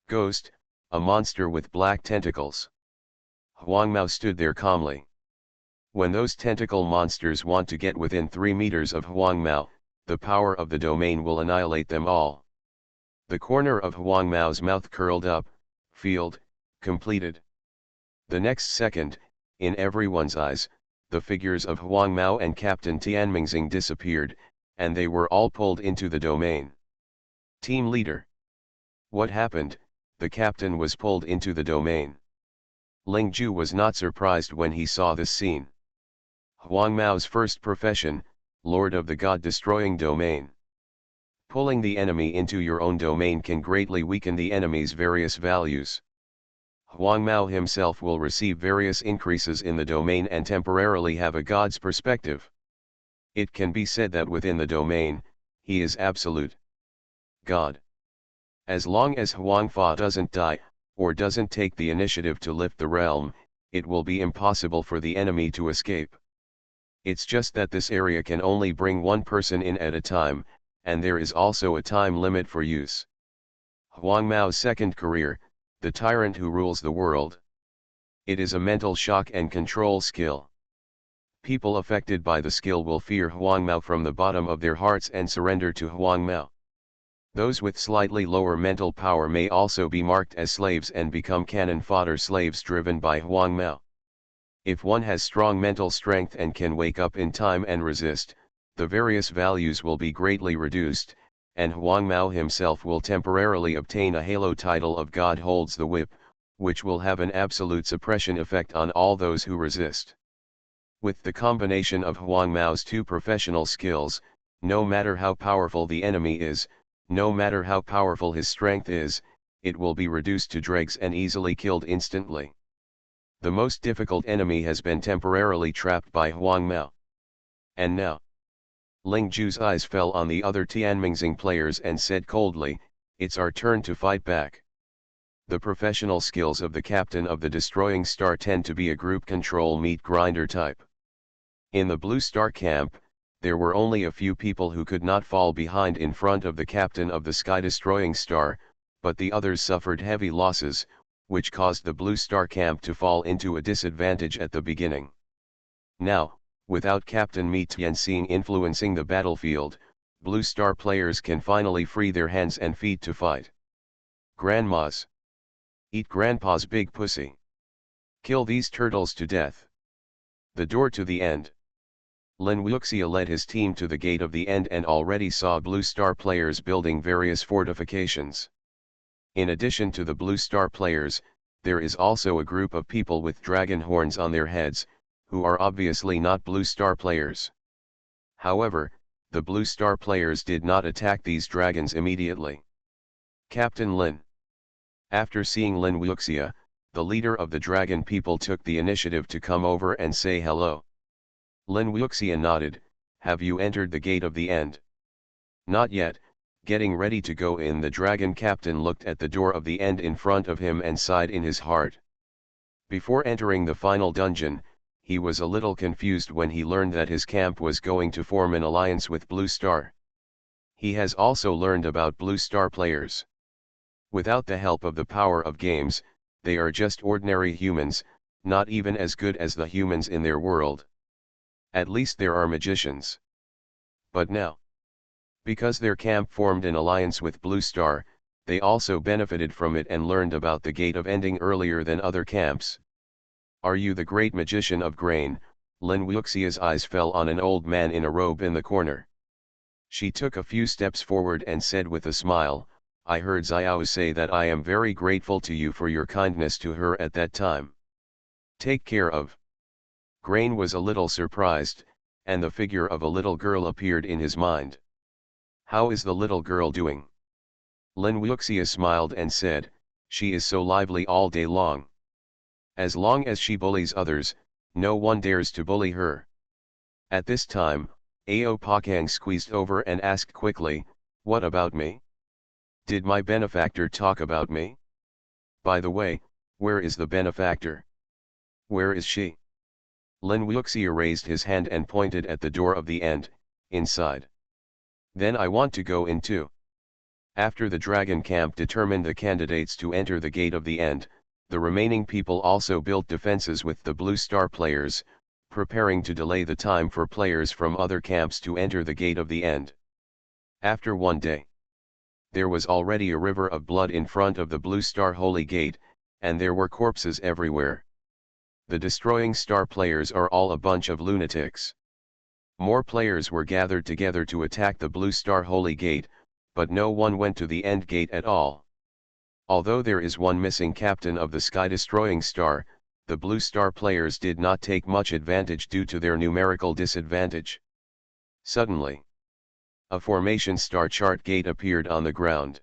[SPEAKER 1] Ghost, a monster with black tentacles. Huang Mao stood there calmly. When those tentacle monsters want to get within 3 meters of Huang Mao, the power of the domain will annihilate them all. The corner of Huang Mao's mouth curled up, field, completed. The next second, in everyone's eyes, the figures of Huang Mao and Captain Tianmingxing disappeared, and they were all pulled into the domain. Team leader. What happened? The captain was pulled into the domain. Ling Ju was not surprised when he saw this scene. Huang Mao's first profession, Lord of the God-destroying domain. Pulling the enemy into your own domain can greatly weaken the enemy's various values. Huang Mao himself will receive various increases in the domain and temporarily have a god's perspective. It can be said that within the domain, he is absolute God. As long as Huang Fa doesn't die, or doesn't take the initiative to lift the realm, it will be impossible for the enemy to escape. It's just that this area can only bring one person in at a time, and there is also a time limit for use. Huang Mao's second career, the tyrant who rules the world. It is a mental shock and control skill. People affected by the skill will fear Huang Mao from the bottom of their hearts and surrender to Huang Mao. Those with slightly lower mental power may also be marked as slaves and become cannon fodder slaves driven by Huang Mao. If one has strong mental strength and can wake up in time and resist, the various values will be greatly reduced, and Huang Mao himself will temporarily obtain a halo title of God holds the whip, which will have an absolute suppression effect on all those who resist. With the combination of Huang Mao's two professional skills, no matter how powerful the enemy is, no matter how powerful his strength is, it will be reduced to dregs and easily killed instantly. The most difficult enemy has been temporarily trapped by Huang Mao. And now, Ling Ju's eyes fell on the other Tianmingxing players and said coldly, "It's our turn to fight back." The professional skills of the captain of the destroying star tend to be a group control meat grinder type. In the Blue Star camp, there were only a few people who could not fall behind in front of the captain of the sky-destroying star, but the others suffered heavy losses, which caused the Blue Star camp to fall into a disadvantage at the beginning. Now, without Captain Mi Tianxing influencing the battlefield, Blue Star players can finally free their hands and feet to fight. Grandmas. Eat Grandpa's big pussy. Kill these turtles to death. The door to the end. Lin Wuxia led his team to the gate of the end and already saw Blue Star players building various fortifications. In addition to the Blue Star players, there is also a group of people with dragon horns on their heads, who are obviously not Blue Star players. However, the Blue Star players did not attack these dragons immediately. Captain Lin. After seeing Lin Wuxia, the leader of the dragon people took the initiative to come over and say hello. Lin Wuxia nodded. Have you entered the gate of the end? Not yet. Getting ready to go in. The dragon captain looked at the door of the end in front of him and sighed in his heart. Before entering the final dungeon, he was a little confused when he learned that his camp was going to form an alliance with Blue Star. He has also learned about Blue Star players. Without the help of the power of games, they are just ordinary humans, not even as good as the humans in their world. At least there are magicians. But now, because their camp formed an alliance with Blue Star, they also benefited from it and learned about the gate of ending earlier than other camps. Are you the great magician of grain? Lin Wuxia's eyes fell on an old man in a robe in the corner. She took a few steps forward and said with a smile, I heard Xiao say that I am very grateful to you for your kindness to her at that time. Take care of. Grain was a little surprised, and the figure of a little girl appeared in his mind. How is the little girl doing? Lin Wuxia smiled and said, she is so lively all day long. As long as she bullies others, no one dares to bully her. At this time, Ao Pakang squeezed over and asked quickly, what about me? Did my benefactor talk about me? By the way, where is the benefactor? Where is she? Lin Wuxia raised his hand and pointed at the door of the end, inside. Then I want to go in too. After the dragon camp determined the candidates to enter the gate of the end, the remaining people also built defenses with the Blue Star players, preparing to delay the time for players from other camps to enter the gate of the end. After one day, there was already a river of blood in front of the Blue Star Holy Gate, and there were corpses everywhere. The destroying star players are all a bunch of lunatics. More players were gathered together to attack the Blue Star Holy Gate, but no one went to the end gate at all. Although there is one missing captain of the sky-destroying star, the Blue Star players did not take much advantage due to their numerical disadvantage. Suddenly, a formation star chart gate appeared on the ground.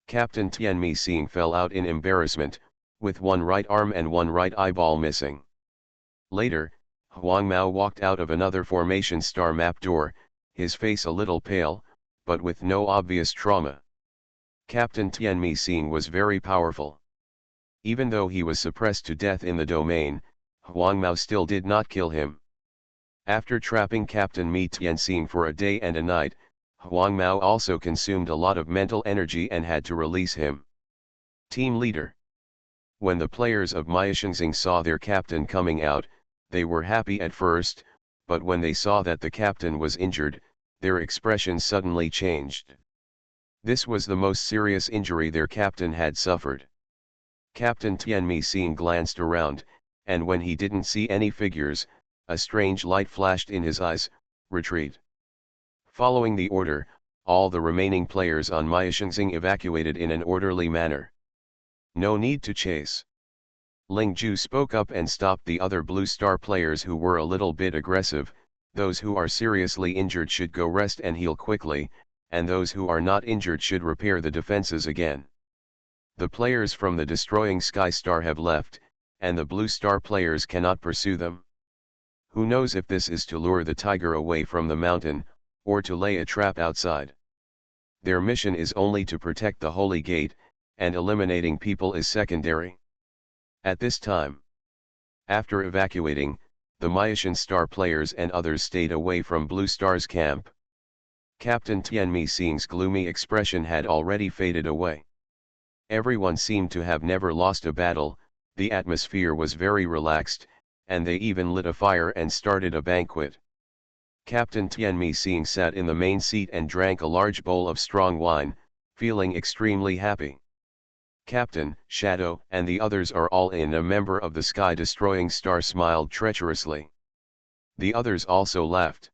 [SPEAKER 1] Captain Tianmi Xing fell out in embarrassment, with one right arm and one right eyeball missing. Later, Huang Mao walked out of another formation star map door, his face a little pale, but with no obvious trauma. Captain Tianmi Xing was very powerful. Even though he was suppressed to death in the domain, Huang Mao still did not kill him. After trapping Captain Mi Tianxing for a day and a night, Huang Mao also consumed a lot of mental energy and had to release him. Team leader. When the players of Miaxingxing saw their captain coming out, they were happy at first, but when they saw that the captain was injured, their expression suddenly changed. This was the most serious injury their captain had suffered. Captain Tianmi Xing glanced around, and when he didn't see any figures, a strange light flashed in his eyes, retreat. Following the order, all the remaining players on Miaxingxing evacuated in an orderly manner. No need to chase. Ling Ju spoke up and stopped the other Blue Star players who were a little bit aggressive. Those who are seriously injured should go rest and heal quickly, and those who are not injured should repair the defenses again. The players from the destroying Sky Star have left, and the Blue Star players cannot pursue them. Who knows if this is to lure the tiger away from the mountain, or to lay a trap outside. Their mission is only to protect the Holy Gate, and eliminating people is secondary. At this time, after evacuating, the Malaysian star players and others stayed away from Blue Star's camp. Captain Tianmi Sing's gloomy expression had already faded away. Everyone seemed to have never lost a battle, the atmosphere was very relaxed, and they even lit a fire and started a banquet. Captain Tianmi Sing sat in the main seat and drank a large bowl of strong wine, feeling extremely happy. Captain, Shadow, and the others are all in. A member of the sky-destroying star smiled treacherously. The others also laughed.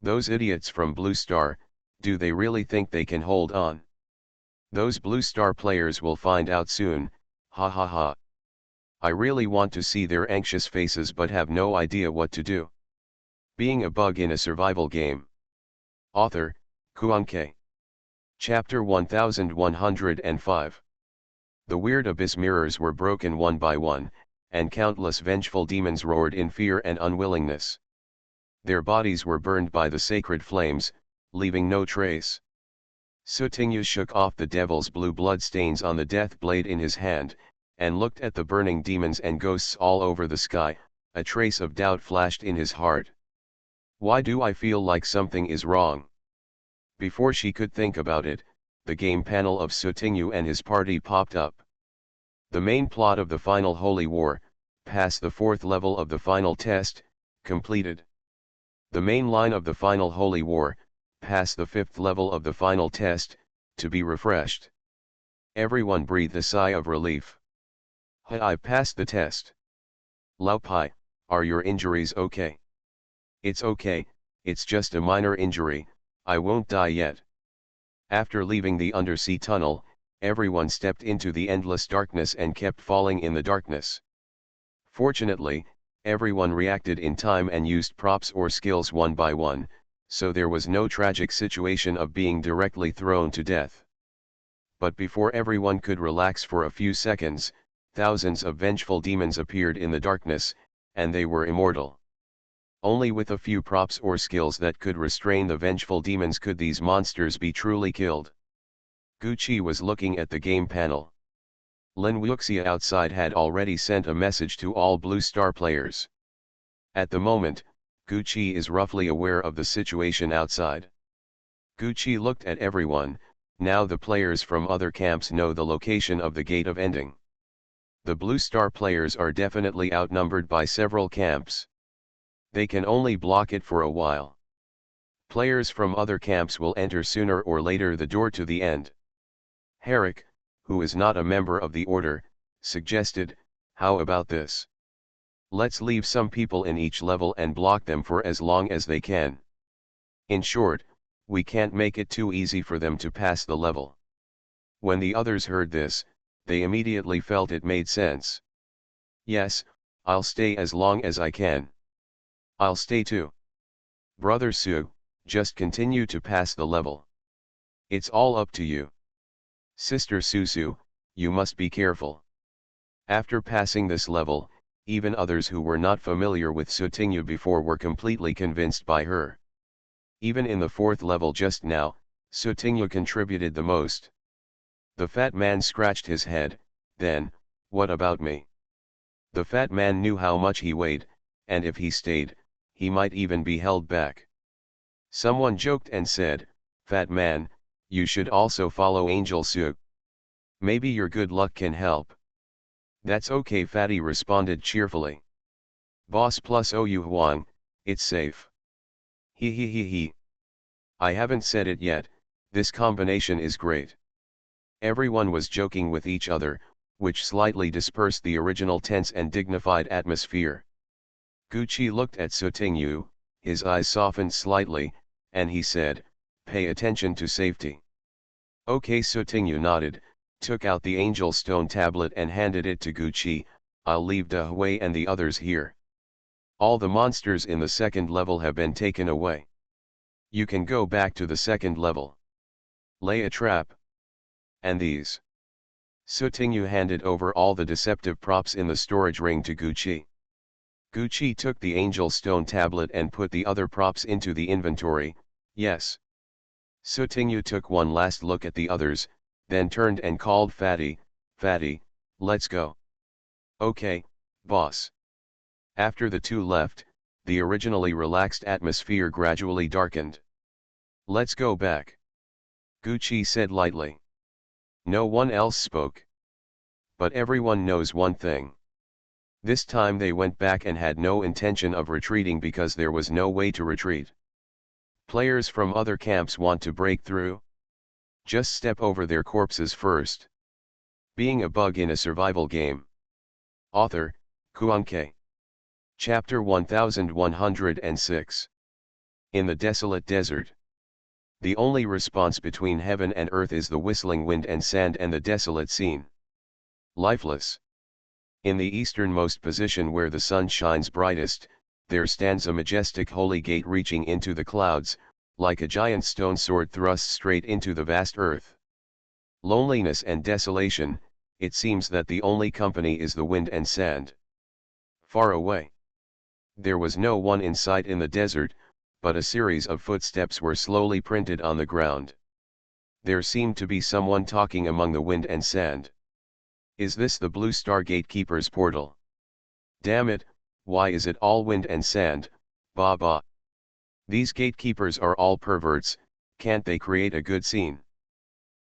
[SPEAKER 1] Those idiots from Blue Star, do they really think they can hold on? Those Blue Star players will find out soon, ha ha ha. I really want to see their anxious faces but have no idea what to do. Being a bug in a survival game. Author, Kuang-K. Chapter 1105. The weird abyss mirrors were broken one by one, and countless vengeful demons roared in fear and unwillingness. Their bodies were burned by the sacred flames, leaving no trace. Sutingyu shook off the devil's blue blood stains on the death blade in his hand, and looked at the burning demons and ghosts all over the sky. A trace of doubt flashed in his heart. Why do I feel like something is wrong? Before she could think about it, the game panel of Sutingyu and his party popped up. The main plot of the final Holy War, pass the 4th level of the final test, completed. The main line of the final Holy War, pass the 5th level of the final test, to be refreshed. Everyone breathed a sigh of relief. I passed the test. Lao Pai, are your injuries okay? It's okay, it's just a minor injury, I won't die yet. After leaving the undersea tunnel, everyone stepped into the endless darkness and kept falling in the darkness. Fortunately, everyone reacted in time and used props or skills one by one, so there was no tragic situation of being directly thrown to death. But before everyone could relax for a few seconds, thousands of vengeful demons appeared in the darkness, and they were immortal. Only with a few props or skills that could restrain the vengeful demons could these monsters be truly killed. Gucci was looking at the game panel. Lin Wuxia outside had already sent a message to all Blue Star players. At the moment, Gucci is roughly aware of the situation outside. Gucci looked at everyone. Now the players from other camps know the location of the gate of ending. The Blue Star players are definitely outnumbered by several camps. They can only block it for a while. Players from other camps will enter sooner or later the door to the end. Herrick, who is not a member of the order, suggested, how about this? Let's leave some people in each level and block them for as long as they can. In short, we can't make it too easy for them to pass the level. When the others heard this, they immediately felt it made sense. Yes, I'll stay as long as I can. I'll stay too. Brother Su, just continue to pass the level. It's all up to you. Sister Susu, you must be careful. After passing this level, even others who were not familiar with Sutingyu before were completely convinced by her. Even in the 4th level just now, Sutingyu contributed the most. The fat man scratched his head, then, what about me? The fat man knew how much he weighed, and if he stayed, he might even be held back. Someone joked and said, Fat man, you should also follow Angel Su. Maybe your good luck can help. That's okay, Fatty responded cheerfully. Boss plus Ou Huang, it's safe. He. I haven't said it yet, this combination is great. Everyone was joking with each other, which slightly dispersed the original tense and dignified atmosphere. Gucci looked at Sutingyu, his eyes softened slightly, and he said, pay attention to safety. Okay, Sutingyu nodded, took out the angel stone tablet and handed it to Gucci. I'll leave Da Hui and the others here. All the monsters in the 2nd level have been taken away. You can go back to the 2nd level. Lay a trap. And these. Sutingyu handed over all the deceptive props in the storage ring to Gucci. Gucci took the angel stone tablet and put the other props into the inventory. Yes. Sutingyu took one last look at the others, then turned and called Fatty, "Fatty, let's go." "Okay, boss." After the two left, the originally relaxed atmosphere gradually darkened. "Let's go back," Gucci said lightly. No one else spoke. But everyone knows one thing. This time they went back and had no intention of retreating because there was no way to retreat. Players from other camps want to break through? Just step over their corpses first. Being a bug in a survival game. Author, Kuanke. Chapter 1106. In the desolate desert. The only response between heaven and earth is the whistling wind and sand and the desolate scene. Lifeless. In the easternmost position where the sun shines brightest, there stands a majestic holy gate reaching into the clouds, like a giant stone sword thrust straight into the vast earth. Loneliness and desolation, it seems that the only company is the wind and sand. Far away. There was no one in sight in the desert, but a series of footsteps were slowly printed on the ground. There seemed to be someone talking among the wind and sand. Is this the Blue Star Gatekeeper's portal? Damn it, why is it all wind and sand, bah. These gatekeepers are all perverts, can't they create a good scene?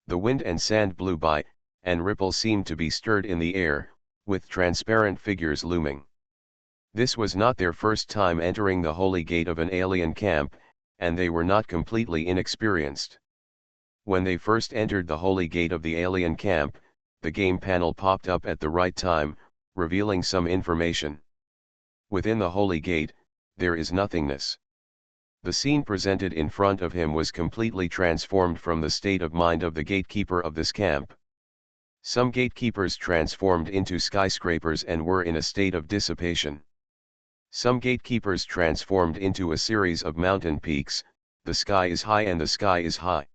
[SPEAKER 1] The wind and sand blew by, and ripples seemed to be stirred in the air, with transparent figures looming. This was not their first time entering the holy gate of an alien camp, and they were not completely inexperienced. When they first entered the holy gate of the alien camp, the game panel popped up at the right time, revealing some information. Within the holy gate, there is nothingness. The scene presented in front of him was completely transformed from the state of mind of the gatekeeper of this camp. Some gatekeepers transformed into skyscrapers and were in a state of dissipation. Some gatekeepers transformed into a series of mountain peaks, the sky is high and the sky is high.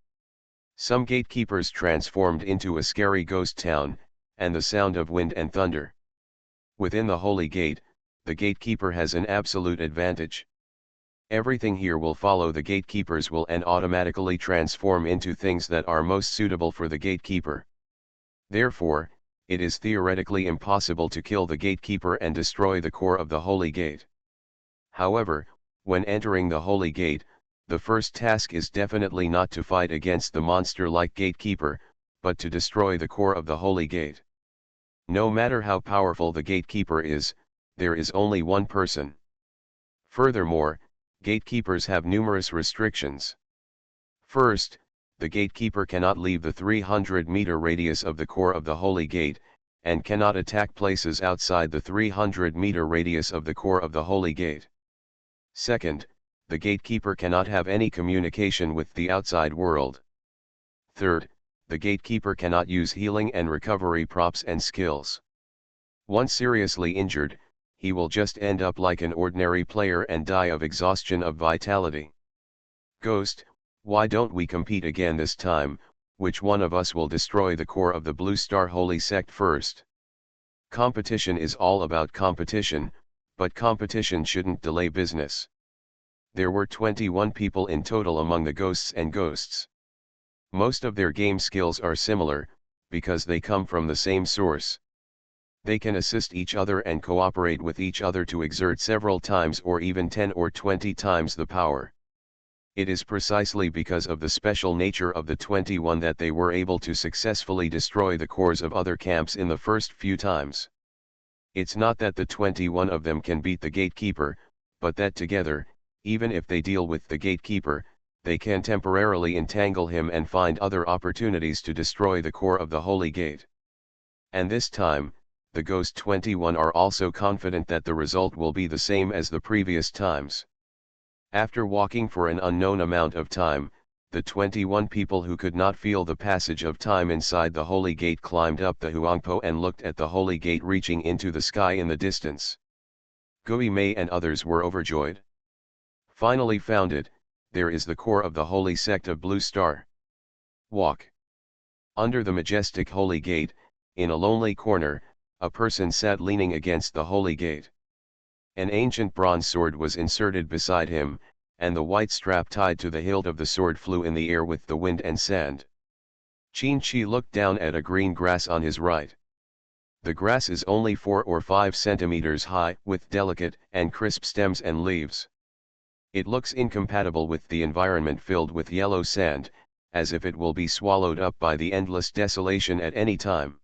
[SPEAKER 1] Some gatekeepers transformed into a scary ghost town, and the sound of wind and thunder. Within the holy gate, the gatekeeper has an absolute advantage. Everything here will follow the gatekeepers will and automatically transform into things that are most suitable for the gatekeeper. Therefore, it is theoretically impossible to kill the gatekeeper and destroy the core of the holy gate. However, when entering the holy gate, the first task is definitely not to fight against the monster-like gatekeeper, but to destroy the core of the holy gate. No matter how powerful the gatekeeper is, there is only one person. Furthermore, gatekeepers have numerous restrictions. First, the gatekeeper cannot leave the 300-meter radius of the core of the holy gate, and cannot attack places outside the 300-meter radius of the core of the holy gate. Second, the gatekeeper cannot have any communication with the outside world. Third, the gatekeeper cannot use healing and recovery props and skills. Once seriously injured, he will just end up like an ordinary player and die of exhaustion of vitality. Ghost, why don't we compete again this time? Which one of us will destroy the core of the Blue Star Holy Sect first? Competition is all about competition, but competition shouldn't delay business. There were 21 people in total among the ghosts and ghosts. Most of their game skills are similar, because they come from the same source. They can assist each other and cooperate with each other to exert several times or even 10 or 20 times the power. It is precisely because of the special nature of the 21 that they were able to successfully destroy the cores of other camps in the first few times. It's not that the 21 of them can beat the gatekeeper, but that together, even if they deal with the gatekeeper, they can temporarily entangle him and find other opportunities to destroy the core of the holy gate. And this time, the Ghost 21 are also confident that the result will be the same as the previous times. After walking for an unknown amount of time, the 21 people who could not feel the passage of time inside the holy gate climbed up the Huangpo and looked at the holy gate reaching into the sky in the distance. Gui Mei and others were overjoyed. Finally founded, there is the core of the holy sect of Blue Star. Walk. Under the majestic holy gate, in a lonely corner, a person sat leaning against the holy gate. An ancient bronze sword was inserted beside him, and the white strap tied to the hilt of the sword flew in the air with the wind and sand. Qin looked down at a green grass on his right. The grass is only 4 or 5 centimeters high, with delicate and crisp stems and leaves. It looks incompatible with the environment filled with yellow sand, as if it will be swallowed up by the endless desolation at any time.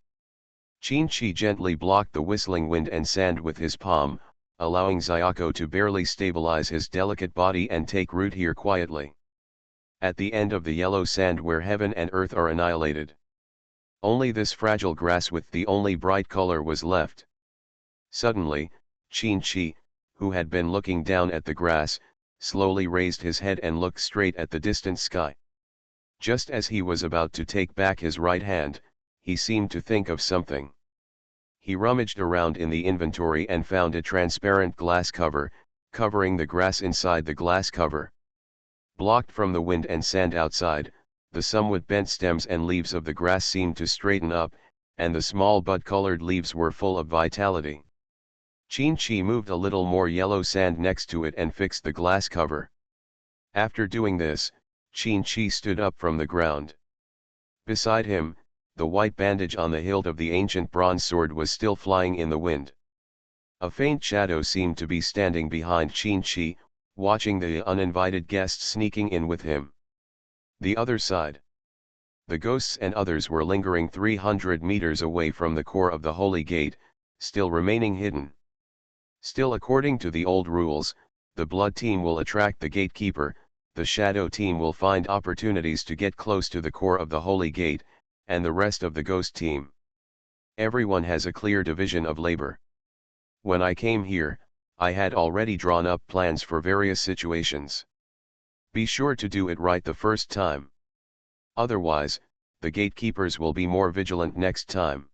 [SPEAKER 1] Qin gently blocked the whistling wind and sand with his palm, allowing Xiako to barely stabilize his delicate body and take root here quietly. At the end of the yellow sand where heaven and earth are annihilated, only this fragile grass with the only bright color was left. Suddenly, Qin, who had been looking down at the grass, slowly raised his head and looked straight at the distant sky. Just as he was about to take back his right hand, he seemed to think of something. He rummaged around in the inventory and found a transparent glass cover, covering the grass inside the glass cover. Blocked from the wind and sand outside, the somewhat bent stems and leaves of the grass seemed to straighten up, and the small bud-colored leaves were full of vitality. Qin moved a little more yellow sand next to it and fixed the glass cover. After doing this, Qin stood up from the ground. Beside him, the white bandage on the hilt of the ancient bronze sword was still flying in the wind. A faint shadow seemed to be standing behind Qin, watching the uninvited guests sneaking in with him. The other side. The ghosts and others were lingering 300 meters away from the core of the Holy Gate, still remaining hidden. Still, according to the old rules, the blood team will attract the gatekeeper, the shadow team will find opportunities to get close to the core of the Holy Gate, and the rest of the ghost team. Everyone has a clear division of labor. When I came here, I had already drawn up plans for various situations. Be sure to do it right the first time. Otherwise, the gatekeepers will be more vigilant next time.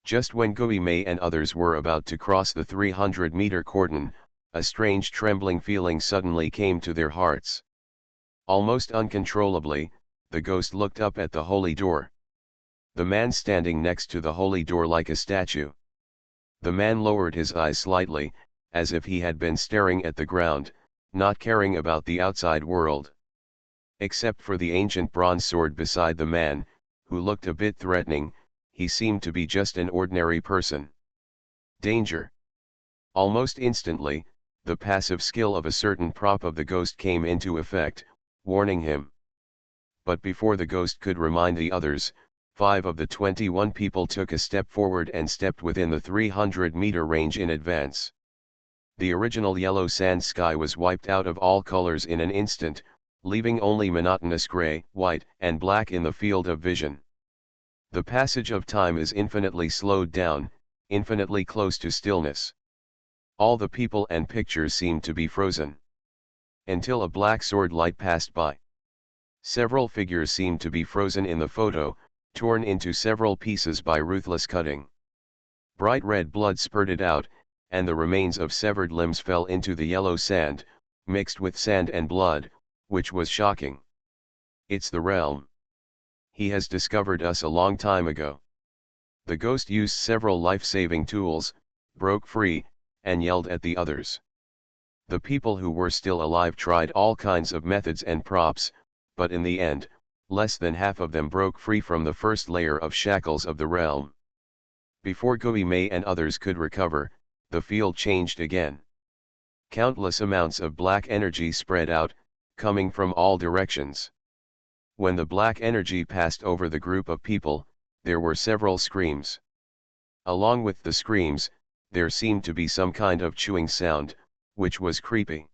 [SPEAKER 1] Just when Guimei and others were about to cross the 300-meter cordon, a strange trembling feeling suddenly came to their hearts. Almost uncontrollably, the ghost looked up at the holy door. The man standing next to the holy door like a statue. The man lowered his eyes slightly, as if he had been staring at the ground, not caring about the outside world. Except for the ancient bronze sword beside the man, who looked a bit threatening, he seemed to be just an ordinary person. Danger! Almost instantly, the passive skill of a certain prop of the ghost came into effect, warning him. But before the ghost could remind the others, 5 of the 21 people took a step forward and stepped within the 300-meter range in advance. The original yellow sand sky was wiped out of all colors in an instant, leaving only monotonous gray, white, and black in the field of vision. The passage of time is infinitely slowed down, infinitely close to stillness. All the people and pictures seemed to be frozen. Until a black sword light passed by. Several figures seemed to be frozen in the photo, torn into several pieces by ruthless cutting. Bright red blood spurted out, and the remains of severed limbs fell into the yellow sand, mixed with sand and blood, which was shocking. It's the realm. He has discovered us a long time ago. The ghost used several life-saving tools, broke free, and yelled at the others. The people who were still alive tried all kinds of methods and props, but in the end, less than half of them broke free from the first layer of shackles of the realm. Before Guimei and others could recover, the field changed again. Countless amounts of black energy spread out, coming from all directions. When the black energy passed over the group of people, there were several screams. Along with the screams, there seemed to be some kind of chewing sound, which was creepy.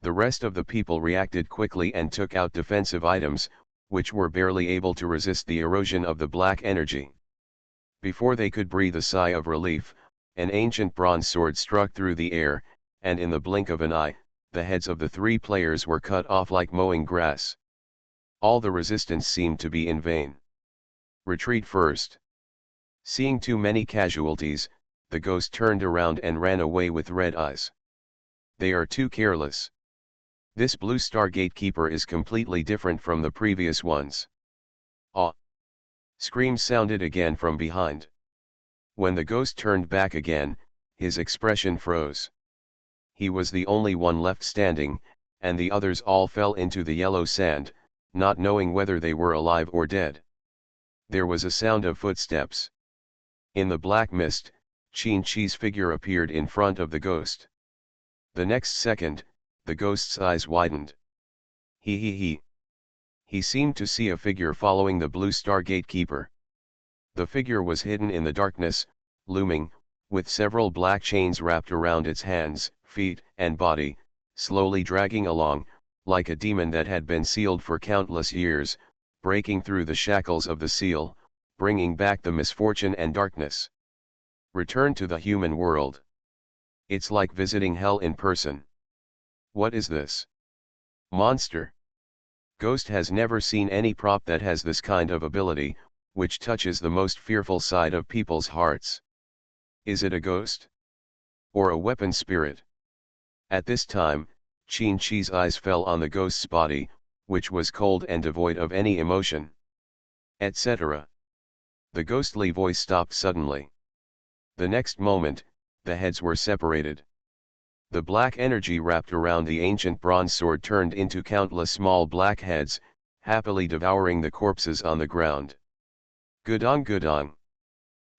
[SPEAKER 1] The rest of the people reacted quickly and took out defensive items, which were barely able to resist the erosion of the black energy. Before they could breathe a sigh of relief, an ancient bronze sword struck through the air, and in the blink of an eye, the heads of the 3 players were cut off like mowing grass. All the resistance seemed to be in vain. Retreat first. Seeing too many casualties, the ghost turned around and ran away with red eyes. They are too careless. This blue star gatekeeper is completely different from the previous ones. Ah! Screams sounded again from behind. When the ghost turned back again, his expression froze. He was the only one left standing, and the others all fell into the yellow sand, not knowing whether they were alive or dead. There was a sound of footsteps. In the black mist, Chin Chi's figure appeared in front of the ghost. The next second, the ghost's eyes widened. He. He seemed to see a figure following the blue star gatekeeper. The figure was hidden in the darkness, looming, with several black chains wrapped around its hands, feet, and body, slowly dragging along, like a demon that had been sealed for countless years, breaking through the shackles of the seal, bringing back the misfortune and darkness. Return to the human world. It's like visiting hell in person. What is this monster? Ghost has never seen any prop that has this kind of ability, which touches the most fearful side of people's hearts. Is it a ghost? Or a weapon spirit? At this time, Chin Chi's eyes fell on the ghost's body, which was cold and devoid of any emotion. Etc. The ghostly voice stopped suddenly. The next moment, the heads were separated. The black energy wrapped around the ancient bronze sword turned into countless small black heads, happily devouring the corpses on the ground. Gudong gudong.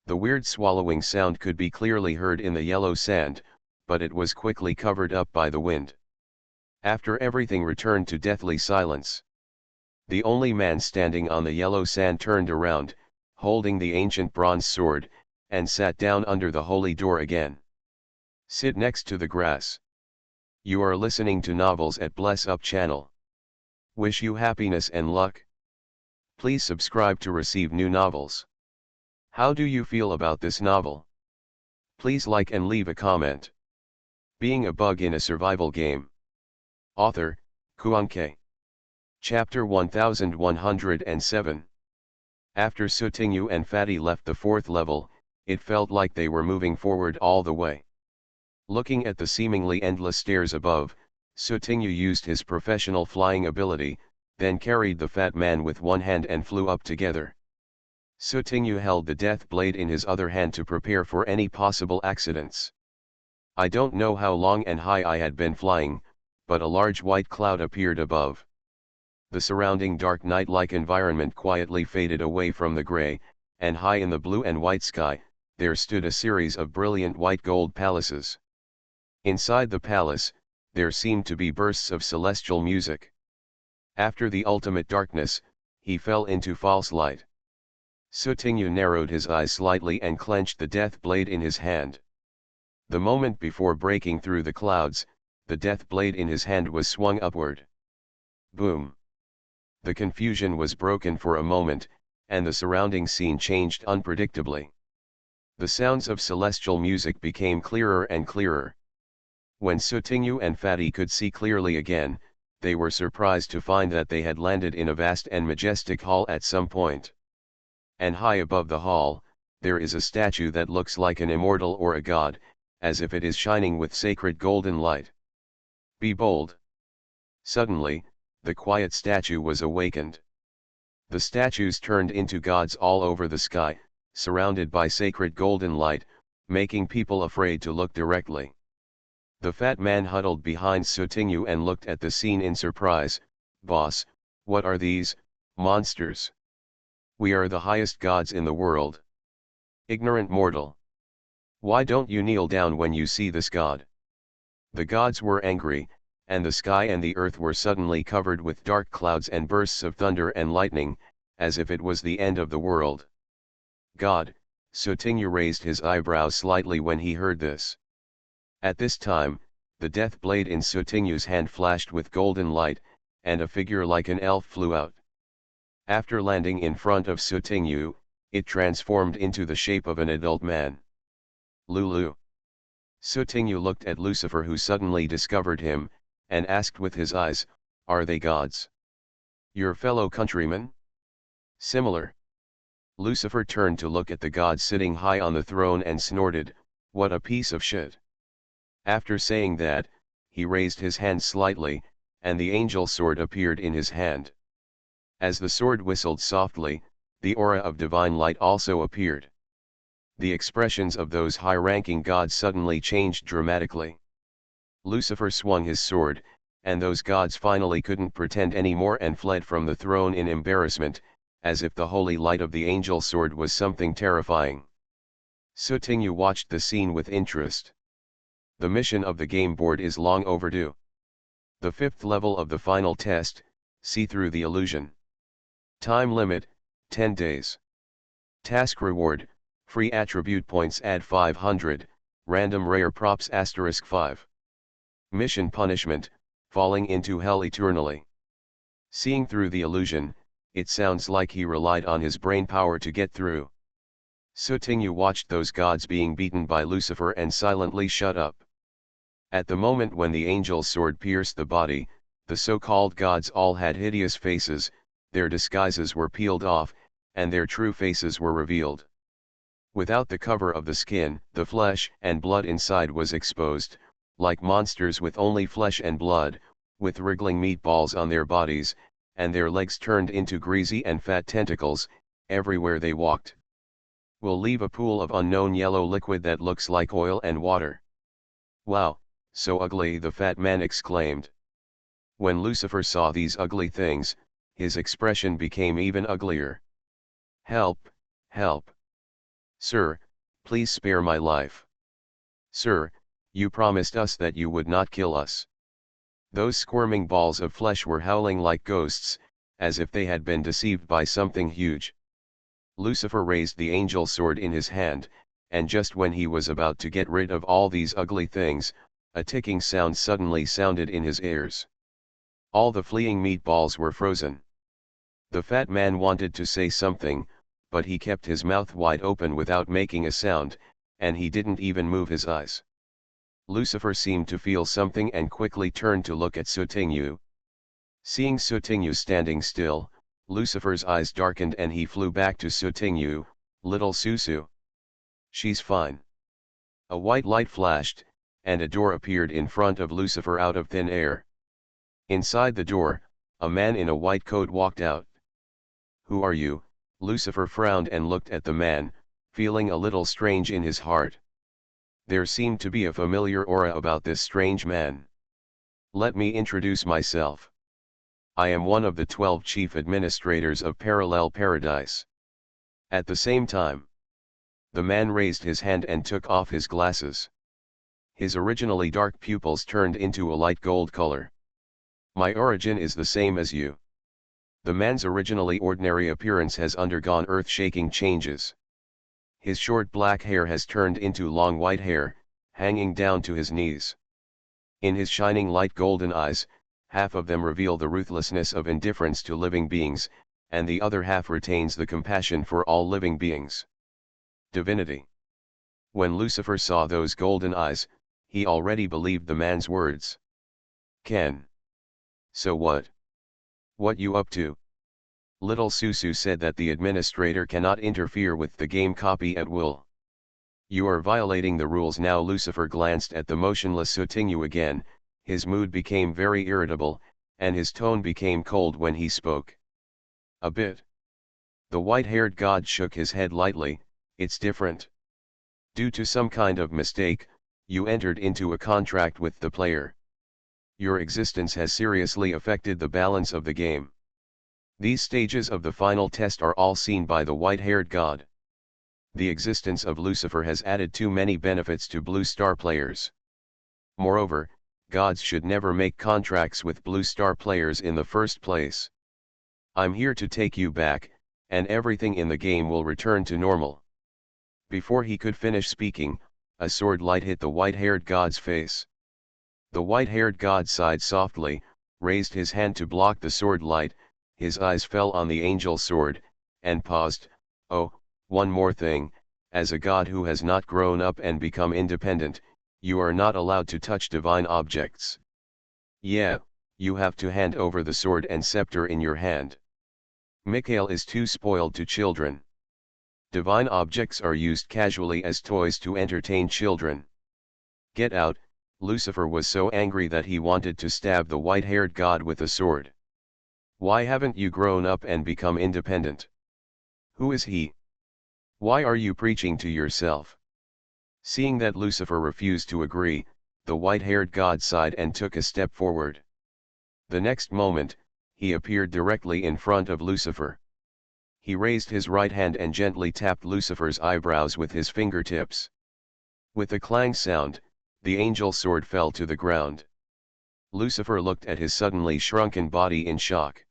[SPEAKER 1] The weird swallowing sound could be clearly heard in the yellow sand, but it was quickly covered up by the wind. After everything returned to deathly silence. The only man standing on the yellow sand turned around, holding the ancient bronze sword, and sat down under the holy door again. Sit next to the grass. You are listening to novels at Bless Up channel. Wish you happiness and luck. Please subscribe to receive new novels. How do you feel about this novel? Please like and leave a comment. Being a bug in a survival game. Author, Kuanke. Chapter 1107. After Sutingyu and Fatty left the fourth level, it felt like they were moving forward all the way. Looking at the seemingly endless stairs above, Sutingyu used his professional flying ability, then carried the fat man with one hand and flew up together. Sutingyu held the death blade in his other hand to prepare for any possible accidents. I don't know how long and high I had been flying, but a large white cloud appeared above. The surrounding dark night-like environment quietly faded away from the gray, and high in the blue and white sky, there stood a series of brilliant white gold palaces. Inside the palace, there seemed to be bursts of celestial music. After the ultimate darkness, he fell into false light. Sutingyu narrowed his eyes slightly and clenched the death blade in his hand. The moment before breaking through the clouds, the death blade in his hand was swung upward. Boom! The confusion was broken for a moment, and the surrounding scene changed unpredictably. The sounds of celestial music became clearer and clearer. When Sutingyu and Fatty could see clearly again, they were surprised to find that they had landed in a vast and majestic hall at some point. And high above the hall, there is a statue that looks like an immortal or a god, as if it is shining with sacred golden light. Be bold. Suddenly, the quiet statue was awakened. The statues turned into gods all over the sky, surrounded by sacred golden light, making people afraid to look directly. The fat man huddled behind Sutingyu and looked at the scene in surprise. Boss, what are these monsters? We are the highest gods in the world. Ignorant mortal. Why don't you kneel down when you see this god? The gods were angry, and the sky and the earth were suddenly covered with dark clouds and bursts of thunder and lightning, as if it was the end of the world. God, Sutingyu raised his eyebrows slightly when he heard this. At this time, the death blade in Sutingyu's hand flashed with golden light, and a figure like an elf flew out. After landing in front of Sutingyu, it transformed into the shape of an adult man. Lulu. Sutingyu looked at Lucifer, who suddenly discovered him, and asked with his eyes, "Are they gods? Your fellow countrymen?" Similar. Lucifer turned to look at the god sitting high on the throne and snorted, "What a piece of shit." After saying that, he raised his hand slightly, and the angel sword appeared in his hand. As the sword whistled softly, the aura of divine light also appeared. The expressions of those high-ranking gods suddenly changed dramatically. Lucifer swung his sword, and those gods finally couldn't pretend anymore and fled from the throne in embarrassment, as if the holy light of the angel sword was something terrifying. Sutingyu watched the scene with interest. The mission of the game board is long overdue. The 5th level of the final test, see through the illusion. Time limit, 10 days. Task reward, free attribute points add 500, random rare props *5. Mission punishment, falling into hell eternally. Seeing through the illusion, it sounds like he relied on his brain power to get through. Sutingyu watched those gods being beaten by Lucifer and silently shut up. At the moment when the angel's sword pierced the body, the so-called gods all had hideous faces, their disguises were peeled off, and their true faces were revealed. Without the cover of the skin, the flesh and blood inside was exposed, like monsters with only flesh and blood, with wriggling meatballs on their bodies, and their legs turned into greasy and fat tentacles, everywhere they walked. Will leave a pool of unknown yellow liquid that looks like oil and water. Wow, so ugly, the fat man exclaimed. When Lucifer saw these ugly things, his expression became even uglier. Help, help. Sir, please spare my life. Sir, you promised us that you would not kill us. Those squirming balls of flesh were howling like ghosts, as if they had been deceived by something huge. Lucifer raised the angel sword in his hand, and just when he was about to get rid of all these ugly things, a ticking sound suddenly sounded in his ears. All the fleeing meatballs were frozen. The fat man wanted to say something, but he kept his mouth wide open without making a sound, and he didn't even move his eyes. Lucifer seemed to feel something and quickly turned to look at Sutingyu. Seeing Sutingyu standing still, Lucifer's eyes darkened and he flew back to Sutingyu. Little Susu. She's fine. A white light flashed, and a door appeared in front of Lucifer out of thin air. Inside the door, a man in a white coat walked out. Who are you? Lucifer frowned and looked at the man, feeling a little strange in his heart. There seemed to be a familiar aura about this strange man. Let me introduce myself. I am one of the 12 chief administrators of Parallel Paradise. At the same time, the man raised his hand and took off his glasses. His originally dark pupils turned into a light gold color. My origin is the same as you. The man's originally ordinary appearance has undergone earth-shaking changes. His short black hair has turned into long white hair, hanging down to his knees. In his shining light golden eyes, half of them reveal the ruthlessness of indifference to living beings, and the other half retains the compassion for all living beings. Divinity. When Lucifer saw those golden eyes, he already believed the man's words. Ken. So what? What you up to? Little Susu said that the administrator cannot interfere with the game copy at will. You are violating the rules now. Lucifer glanced at the motionless Sutingyu again, his mood became very irritable, and his tone became cold when he spoke. A bit. The white-haired god shook his head lightly. It's different. Due to some kind of mistake, you entered into a contract with the player. Your existence has seriously affected the balance of the game. These stages of the final test are all seen by the white-haired god. The existence of Lucifer has added too many benefits to Blue Star players. Moreover, gods should never make contracts with Blue Star players in the first place. I'm here to take you back, and everything in the game will return to normal. Before he could finish speaking, a sword light hit the white-haired god's face. The white-haired god sighed softly, raised his hand to block the sword light, his eyes fell on the angel sword, and paused. Oh, one more thing, as a god who has not grown up and become independent, you are not allowed to touch divine objects. Yeah, you have to hand over the sword and scepter in your hand. Mikhail is too spoiled to children. Divine objects are used casually as toys to entertain children. Get out. Lucifer was so angry that he wanted to stab the white-haired god with a sword. Why haven't you grown up and become independent? Who is he? Why are you preaching to yourself? Seeing that Lucifer refused to agree, the white-haired god sighed and took a step forward. The next moment, he appeared directly in front of Lucifer. He raised his right hand and gently tapped Lucifer's eyebrows with his fingertips. With a clang sound, the angel sword fell to the ground. Lucifer looked at his suddenly shrunken body in shock.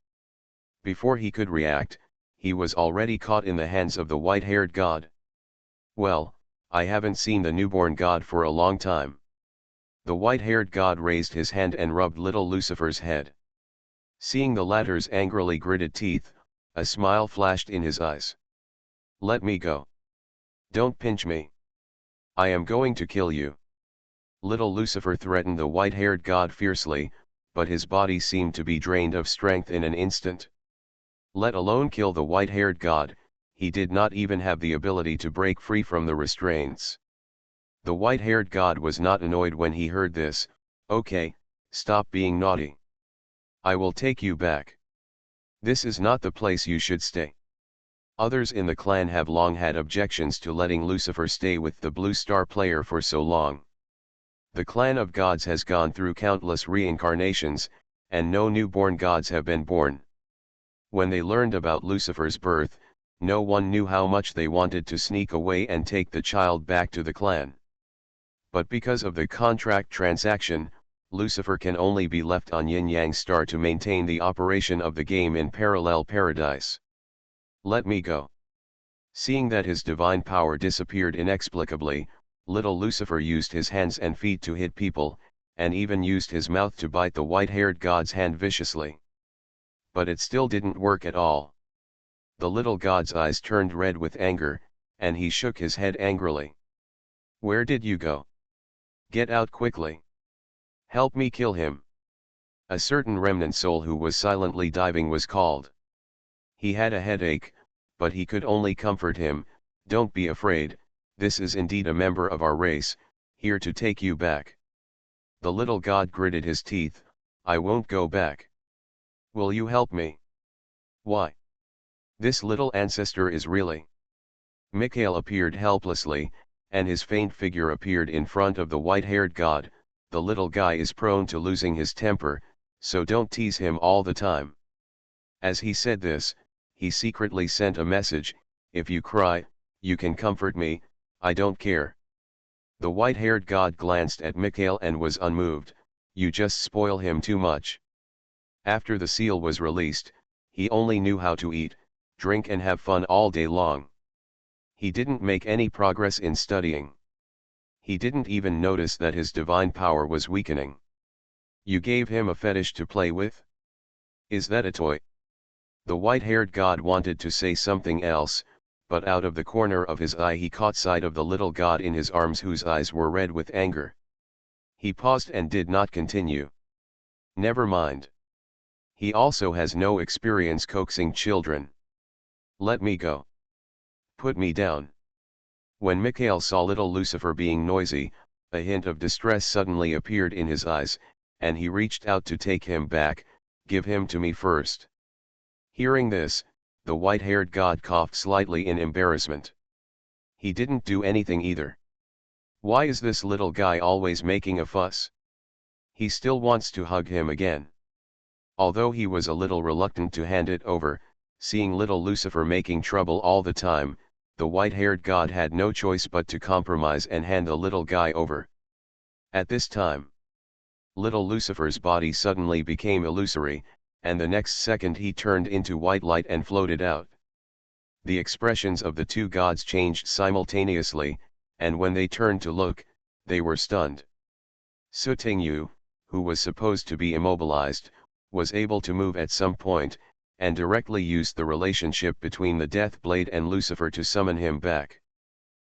[SPEAKER 1] Before he could react, he was already caught in the hands of the white-haired god. Well, I haven't seen the newborn god for a long time. The white-haired god raised his hand and rubbed little Lucifer's head. Seeing the latter's angrily gritted teeth, a smile flashed in his eyes. Let me go. Don't pinch me. I am going to kill you. Little Lucifer threatened the white-haired god fiercely, but his body seemed to be drained of strength in an instant. Let alone kill the white-haired god, he did not even have the ability to break free from the restraints. The white-haired god was not annoyed when he heard this. Okay, stop being naughty. I will take you back. This is not the place you should stay. Others in the clan have long had objections to letting Lucifer stay with the Blue Star player for so long. The clan of gods has gone through countless reincarnations, and no newborn gods have been born. When they learned about Lucifer's birth, no one knew how much they wanted to sneak away and take the child back to the clan. But because of the contract transaction, Lucifer can only be left on Yin Yang Star to maintain the operation of the game in Parallel Paradise. Let me go. Seeing that his divine power disappeared inexplicably, little Lucifer used his hands and feet to hit people, and even used his mouth to bite the white-haired god's hand viciously. But it still didn't work at all. The little god's eyes turned red with anger, and he shook his head angrily. Where did you go? Get out quickly. Help me kill him. A certain remnant soul who was silently diving was called. He had a headache, but he could only comfort him. Don't be afraid, this is indeed a member of our race, here to take you back. The little god gritted his teeth. I won't go back. Will you help me? Why? This little ancestor is really. Mikhail appeared helplessly, and his faint figure appeared in front of the white-haired god. The little guy is prone to losing his temper, so don't tease him all the time. As he said this, he secretly sent a message, if you cry, you can comfort me, I don't care. The white-haired god glanced at Mikhail and was unmoved. You just spoil him too much. After the seal was released, he only knew how to eat, drink and have fun all day long. He didn't make any progress in studying. He didn't even notice that his divine power was weakening. You gave him a fetish to play with? Is that a toy? The white-haired god wanted to say something else, but out of the corner of his eye he caught sight of the little god in his arms whose eyes were red with anger. He paused and did not continue. Never mind. He also has no experience coaxing children. Let me go. Put me down. When Mikhail saw little Lucifer being noisy, a hint of distress suddenly appeared in his eyes, and he reached out to take him back. Give him to me first. Hearing this, the white-haired god coughed slightly in embarrassment. He didn't do anything either. Why is this little guy always making a fuss? He still wants to hug him again. Although he was a little reluctant to hand it over, seeing little Lucifer making trouble all the time, the white-haired god had no choice but to compromise and hand the little guy over. At this time, little Lucifer's body suddenly became illusory, and the next second he turned into white light and floated out. The expressions of the two gods changed simultaneously, and when they turned to look, they were stunned. Sutingyu, who was supposed to be immobilized, was able to move at some point, and directly used the relationship between the Death Blade and Lucifer to summon him back.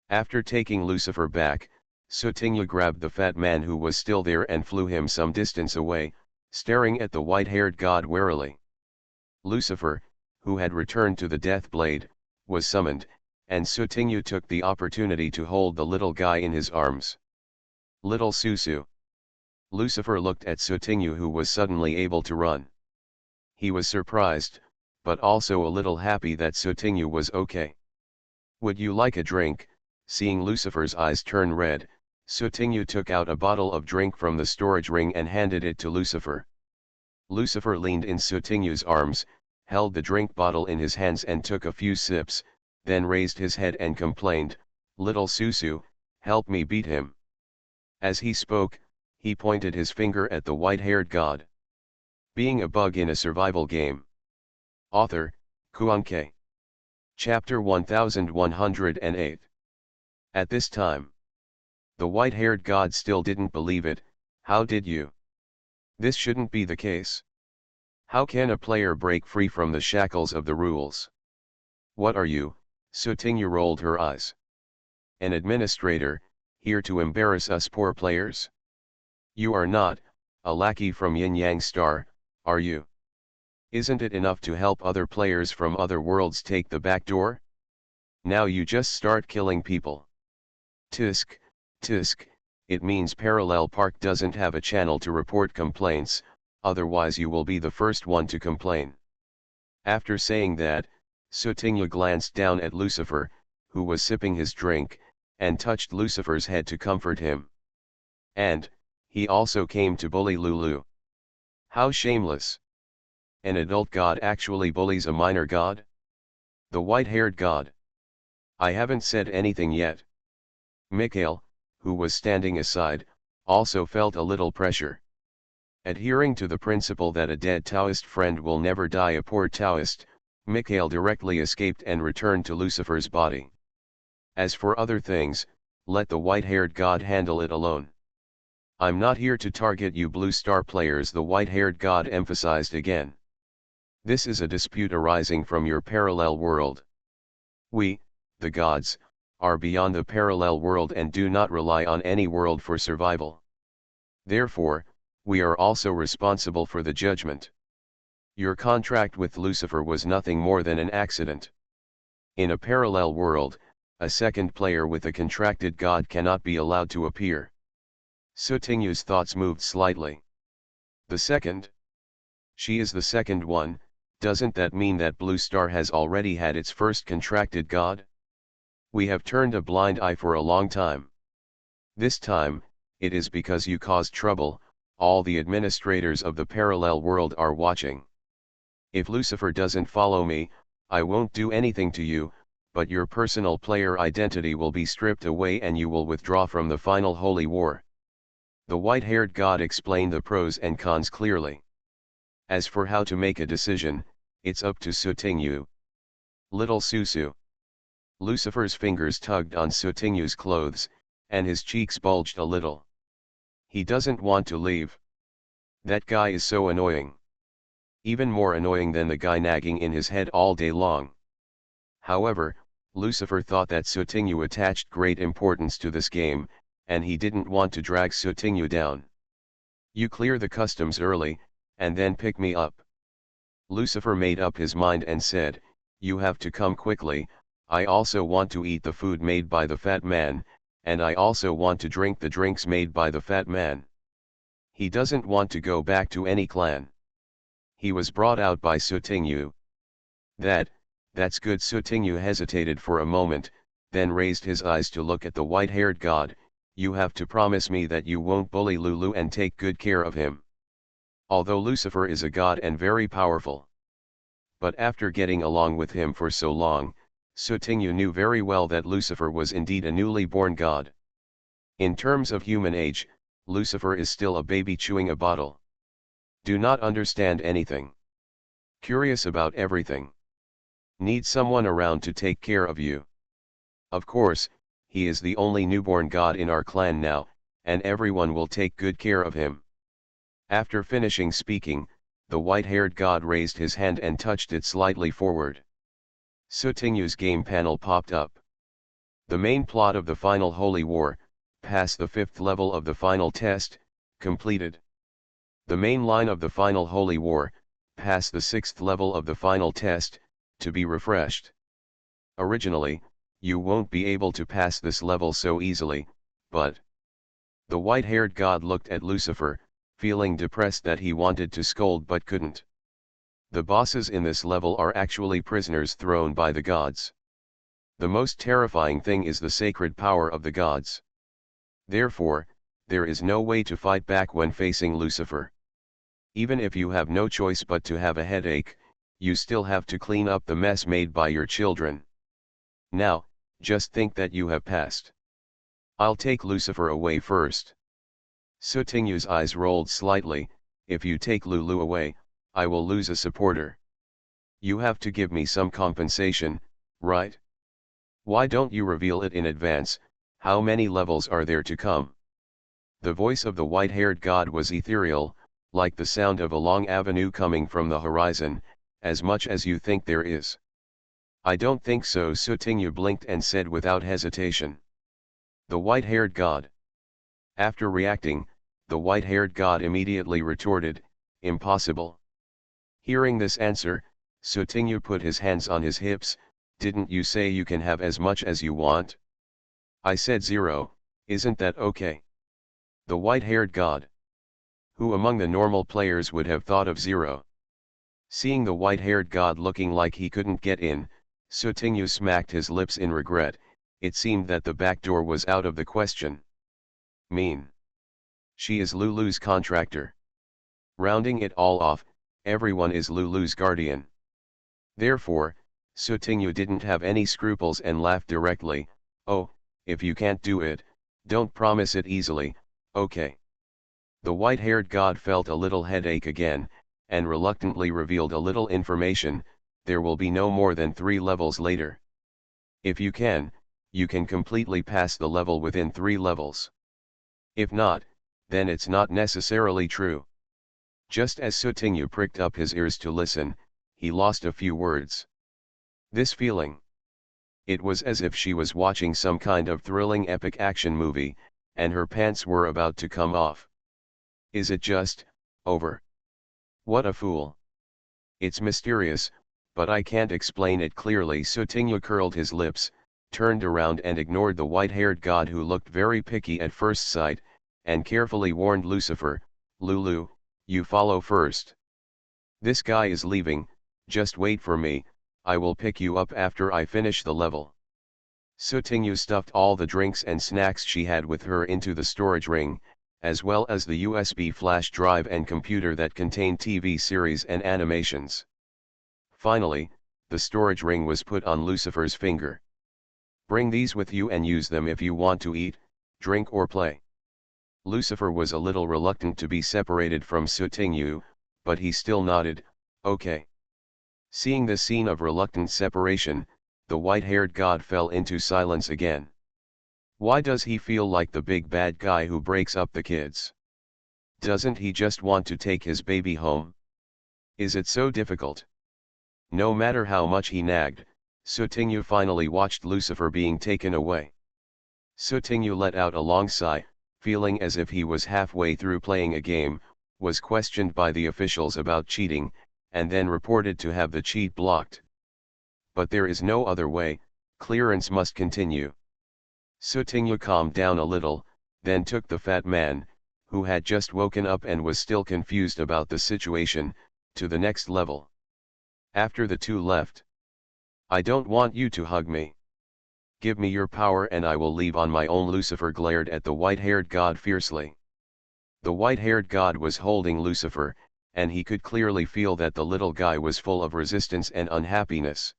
[SPEAKER 1] After taking Lucifer back, Sutingyu grabbed the fat man who was still there and flew him some distance away, staring at the white-haired god warily. Lucifer, who had returned to the Death Blade, was summoned, and Sutingyu took the opportunity to hold the little guy in his arms. Little Susu. Lucifer looked at Sutingyu, who was suddenly able to run. He was surprised, but also a little happy that Sutingyu was okay. Would you like a drink? Seeing Lucifer's eyes turn red, Sutingyu took out a bottle of drink from the storage ring and handed it to Lucifer. Lucifer leaned in Sutingyu's arms, held the drink bottle in his hands and took a few sips, then raised his head and complained, "Little Susu, help me beat him." As he spoke, he pointed his finger at the white-haired god. Being a bug in a survival game. Author, Kuanke. Chapter 1108. At this time, the white-haired god still didn't believe it. How did you? This shouldn't be the case. How can a player break free from the shackles of the rules? What are you? Sutingyu rolled her eyes. An administrator, here to embarrass us poor players? You are not, a lackey from Yin Yang Star, are you? Isn't it enough to help other players from other worlds take the back door? Now you just start killing people. Tisk, tisk, it means Parallel Park doesn't have a channel to report complaints, otherwise you will be the first one to complain. After saying that, Sutingyu glanced down at Lucifer, who was sipping his drink, and touched Lucifer's head to comfort him. And, he also came to bully Lulu. How shameless! An adult god actually bullies a minor god? The white-haired god. I haven't said anything yet. Mikhail, who was standing aside, also felt a little pressure. Adhering to the principle that a dead Taoist friend will never die a poor Taoist, Mikhail directly escaped and returned to Lucifer's body. As for other things, let the white-haired god handle it alone. I'm not here to target you Blue Star players, the white-haired god emphasized again. This is a dispute arising from your parallel world. We, the gods, are beyond the parallel world and do not rely on any world for survival. Therefore, we are also responsible for the judgment. Your contract with Lucifer was nothing more than an accident. In a parallel world, a second player with a contracted god cannot be allowed to appear. Sutingyu's thoughts moved slightly. The second? She is the second one. Doesn't that mean that Blue Star has already had its first contracted god? We have turned a blind eye for a long time. This time, it is because you caused trouble. All the administrators of the parallel world are watching. If Lucifer doesn't follow me, I won't do anything to you, but your personal player identity will be stripped away and you will withdraw from the final holy war. The white-haired god explained the pros and cons clearly. As for how to make a decision, it's up to Sutingyu. Little Susu. Lucifer's fingers tugged on Sutingyu's clothes, and his cheeks bulged a little. He doesn't want to leave. That guy is so annoying. Even more annoying than the guy nagging in his head all day long. However, Lucifer thought that Sutingyu attached great importance to this game, and he didn't want to drag Sutingyu down. You clear the customs early, and then pick me up. Lucifer made up his mind and said, you have to come quickly. I also want to eat the food made by the fat man, and I also want to drink the drinks made by the fat man. He doesn't want to go back to any clan. He was brought out by Sutingyu. That's good. Sutingyu hesitated for a moment, then raised his eyes to look at the white-haired god. You have to promise me that you won't bully Lulu and take good care of him. Although Lucifer is a god and very powerful. But after getting along with him for so long, Sutingyu knew very well that Lucifer was indeed a newly born god. In terms of human age, Lucifer is still a baby chewing a bottle. Do not understand anything. Curious about everything. Need someone around to take care of you. Of course, he is the only newborn god in our clan now, and everyone will take good care of him. After finishing speaking, the white-haired god raised his hand and touched it slightly forward. Sutingyu's game panel popped up. The main plot of the final holy war, pass the 5th level of the final test, completed. The main line of the final holy war, pass the 6th level of the final test, to be refreshed. Originally, you won't be able to pass this level so easily, but... The white-haired god looked at Lucifer, feeling depressed that he wanted to scold but couldn't. The bosses in this level are actually prisoners thrown by the gods. The most terrifying thing is the sacred power of the gods. Therefore, there is no way to fight back when facing Lucifer. Even if you have no choice but to have a headache, you still have to clean up the mess made by your children. Now, just think that you have passed. I'll take Lucifer away first. Sotingu's eyes rolled slightly. If you take Lulu away, I will lose a supporter. You have to give me some compensation, right? Why don't you reveal it in advance? How many levels are there to come? The voice of the white-haired god was ethereal, like the sound of a long avenue coming from the horizon, as much as you think there is. I don't think so, Sotingu blinked and said without hesitation. The white-haired god. After reacting, the white-haired god immediately retorted, impossible. Hearing this answer, Sotingu put his hands on his hips. Didn't you say you can have as much as you want? I said 0, isn't that okay? The white-haired god. Who among the normal players would have thought of 0? Seeing the white-haired god looking like he couldn't get in, Sotingu smacked his lips in regret. It seemed that the back door was out of the question. Mean. She is Lulu's contractor. Rounding it all off, everyone is Lulu's guardian. Therefore, Sotingu didn't have any scruples and laughed directly. Oh, if you can't do it, don't promise it easily, okay. The white-haired god felt a little headache again, and reluctantly revealed a little information. There will be no more than 3 levels later. If you can completely pass the level within 3 levels. If not, then it's not necessarily true. Just as Sotingu pricked up his ears to listen, he lost a few words. This feeling. It was as if she was watching some kind of thrilling epic action movie, and her pants were about to come off. Is it just over? What a fool. It's mysterious, but I can't explain it clearly. Sotingu curled his lips, turned around and ignored the white-haired god who looked very picky at first sight, and carefully warned Lucifer, Lulu, you follow first. This guy is leaving, just wait for me, I will pick you up after I finish the level. Sotingu stuffed all the drinks and snacks she had with her into the storage ring, as well as the USB flash drive and computer that contained TV series and animations. Finally, the storage ring was put on Lucifer's finger. Bring these with you and use them if you want to eat, drink or play. Lucifer was a little reluctant to be separated from Sotingu, but he still nodded, okay. Seeing the scene of reluctant separation, the white-haired god fell into silence again. Why does he feel like the big bad guy who breaks up the kids? Doesn't he just want to take his baby home? Is it so difficult? No matter how much he nagged, Sotingu finally watched Lucifer being taken away. Sotingu let out a long sigh, feeling as if he was halfway through playing a game, was questioned by the officials about cheating, and then reported to have the cheat blocked. But there is no other way, clearance must continue. Sotingu calmed down a little, then took the fat man, who had just woken up and was still confused about the situation, to the next level. After the two left. I don't want you to hug me. Give me your power and I will leave on my own. Lucifer glared at the white-haired god fiercely. The white-haired god was holding Lucifer, and he could clearly feel that the little guy was full of resistance and unhappiness.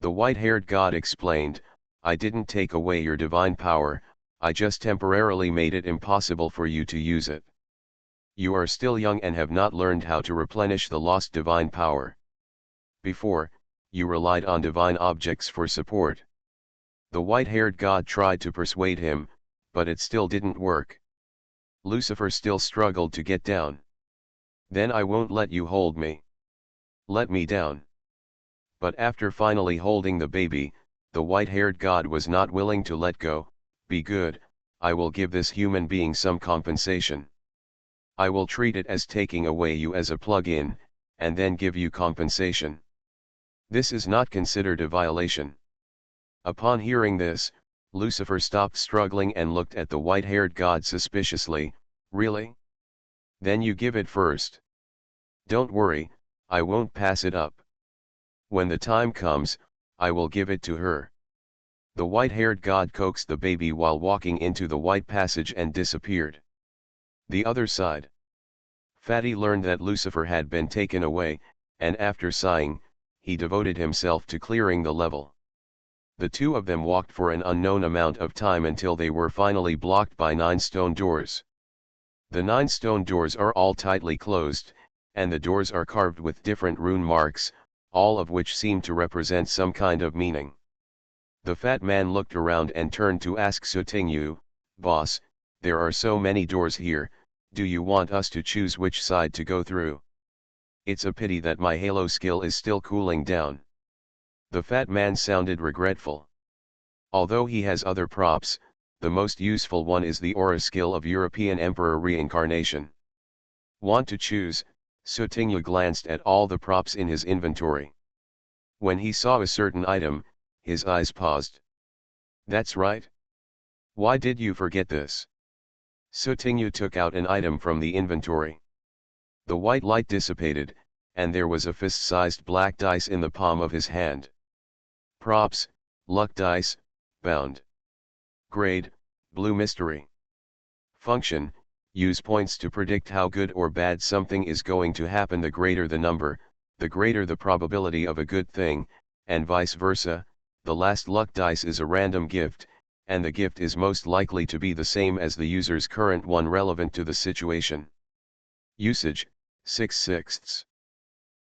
[SPEAKER 1] The white-haired god explained, I didn't take away your divine power, I just temporarily made it impossible for you to use it. You are still young and have not learned how to replenish the lost divine power. Before, you relied on divine objects for support. The white-haired god tried to persuade him, but it still didn't work. Lucifer still struggled to get down. Then I won't let you hold me. Let me down. But after finally holding the baby, the white-haired god was not willing to let go. Be good, I will give this human being some compensation. I will treat it as taking away you as a plug-in, and then give you compensation. This is not considered a violation. Upon hearing this, Lucifer stopped struggling and looked at the white-haired god suspiciously. Really? Then you give it first. Don't worry, I won't pass it up. When the time comes, I will give it to her. The white-haired god coaxed the baby while walking into the white passage and disappeared. The other side. Fatty learned that Lucifer had been taken away, and after sighing, he devoted himself to clearing the level. The two of them walked for an unknown amount of time until they were finally blocked by 9 stone doors. The 9 stone doors are all tightly closed, and the doors are carved with different rune marks, all of which seem to represent some kind of meaning. The fat man looked around and turned to ask Sutingyu, "Boss, there are so many doors here, do you want us to choose which side to go through? It's a pity that my Halo skill is still cooling down." The fat man sounded regretful. Although he has other props, the most useful one is the aura skill of European Emperor Reincarnation. Want to choose? Sutingyu glanced at all the props in his inventory. When he saw a certain item, his eyes paused. That's right. Why did you forget this? Sutingyu took out an item from the inventory. The white light dissipated, and there was a fist-sized black dice in the palm of his hand. Props, luck dice, bound. Grade, blue mystery. Function, use points to predict how good or bad something is going to happen. The greater the number, the greater the probability of a good thing, and vice versa. The last luck dice is a random gift, and the gift is most likely to be the same as the user's current one relevant to the situation. Usage, 6/6.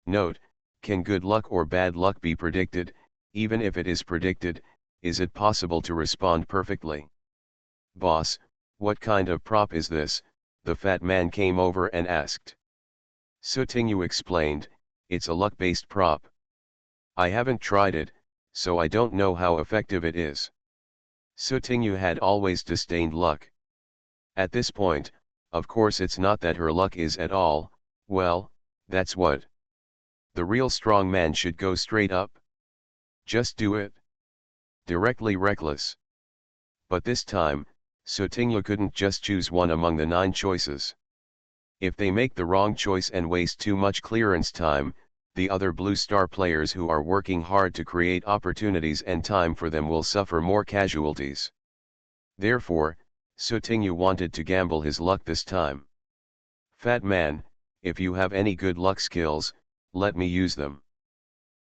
[SPEAKER 1] Note, can good luck or bad luck be predicted? Even if it is predicted, is it possible to respond perfectly? Boss, what kind of prop is this? The fat man came over and asked. Sutingyu explained, it's a luck-based prop. I haven't tried it, so I don't know how effective it is. Sutingyu had always disdained luck. At this point, of course it's not that her luck is at all, well, that's what. The real strong man should go straight up. Just do it. Directly reckless. But this time, Sutingyu couldn't just choose one among the 9 choices. If they make the wrong choice and waste too much clearance time, the other Blue Star players who are working hard to create opportunities and time for them will suffer more casualties. Therefore, Sutingyu wanted to gamble his luck this time. Fat man, if you have any good luck skills, let me use them.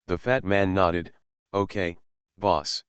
[SPEAKER 1] The fat man nodded, okay, boss.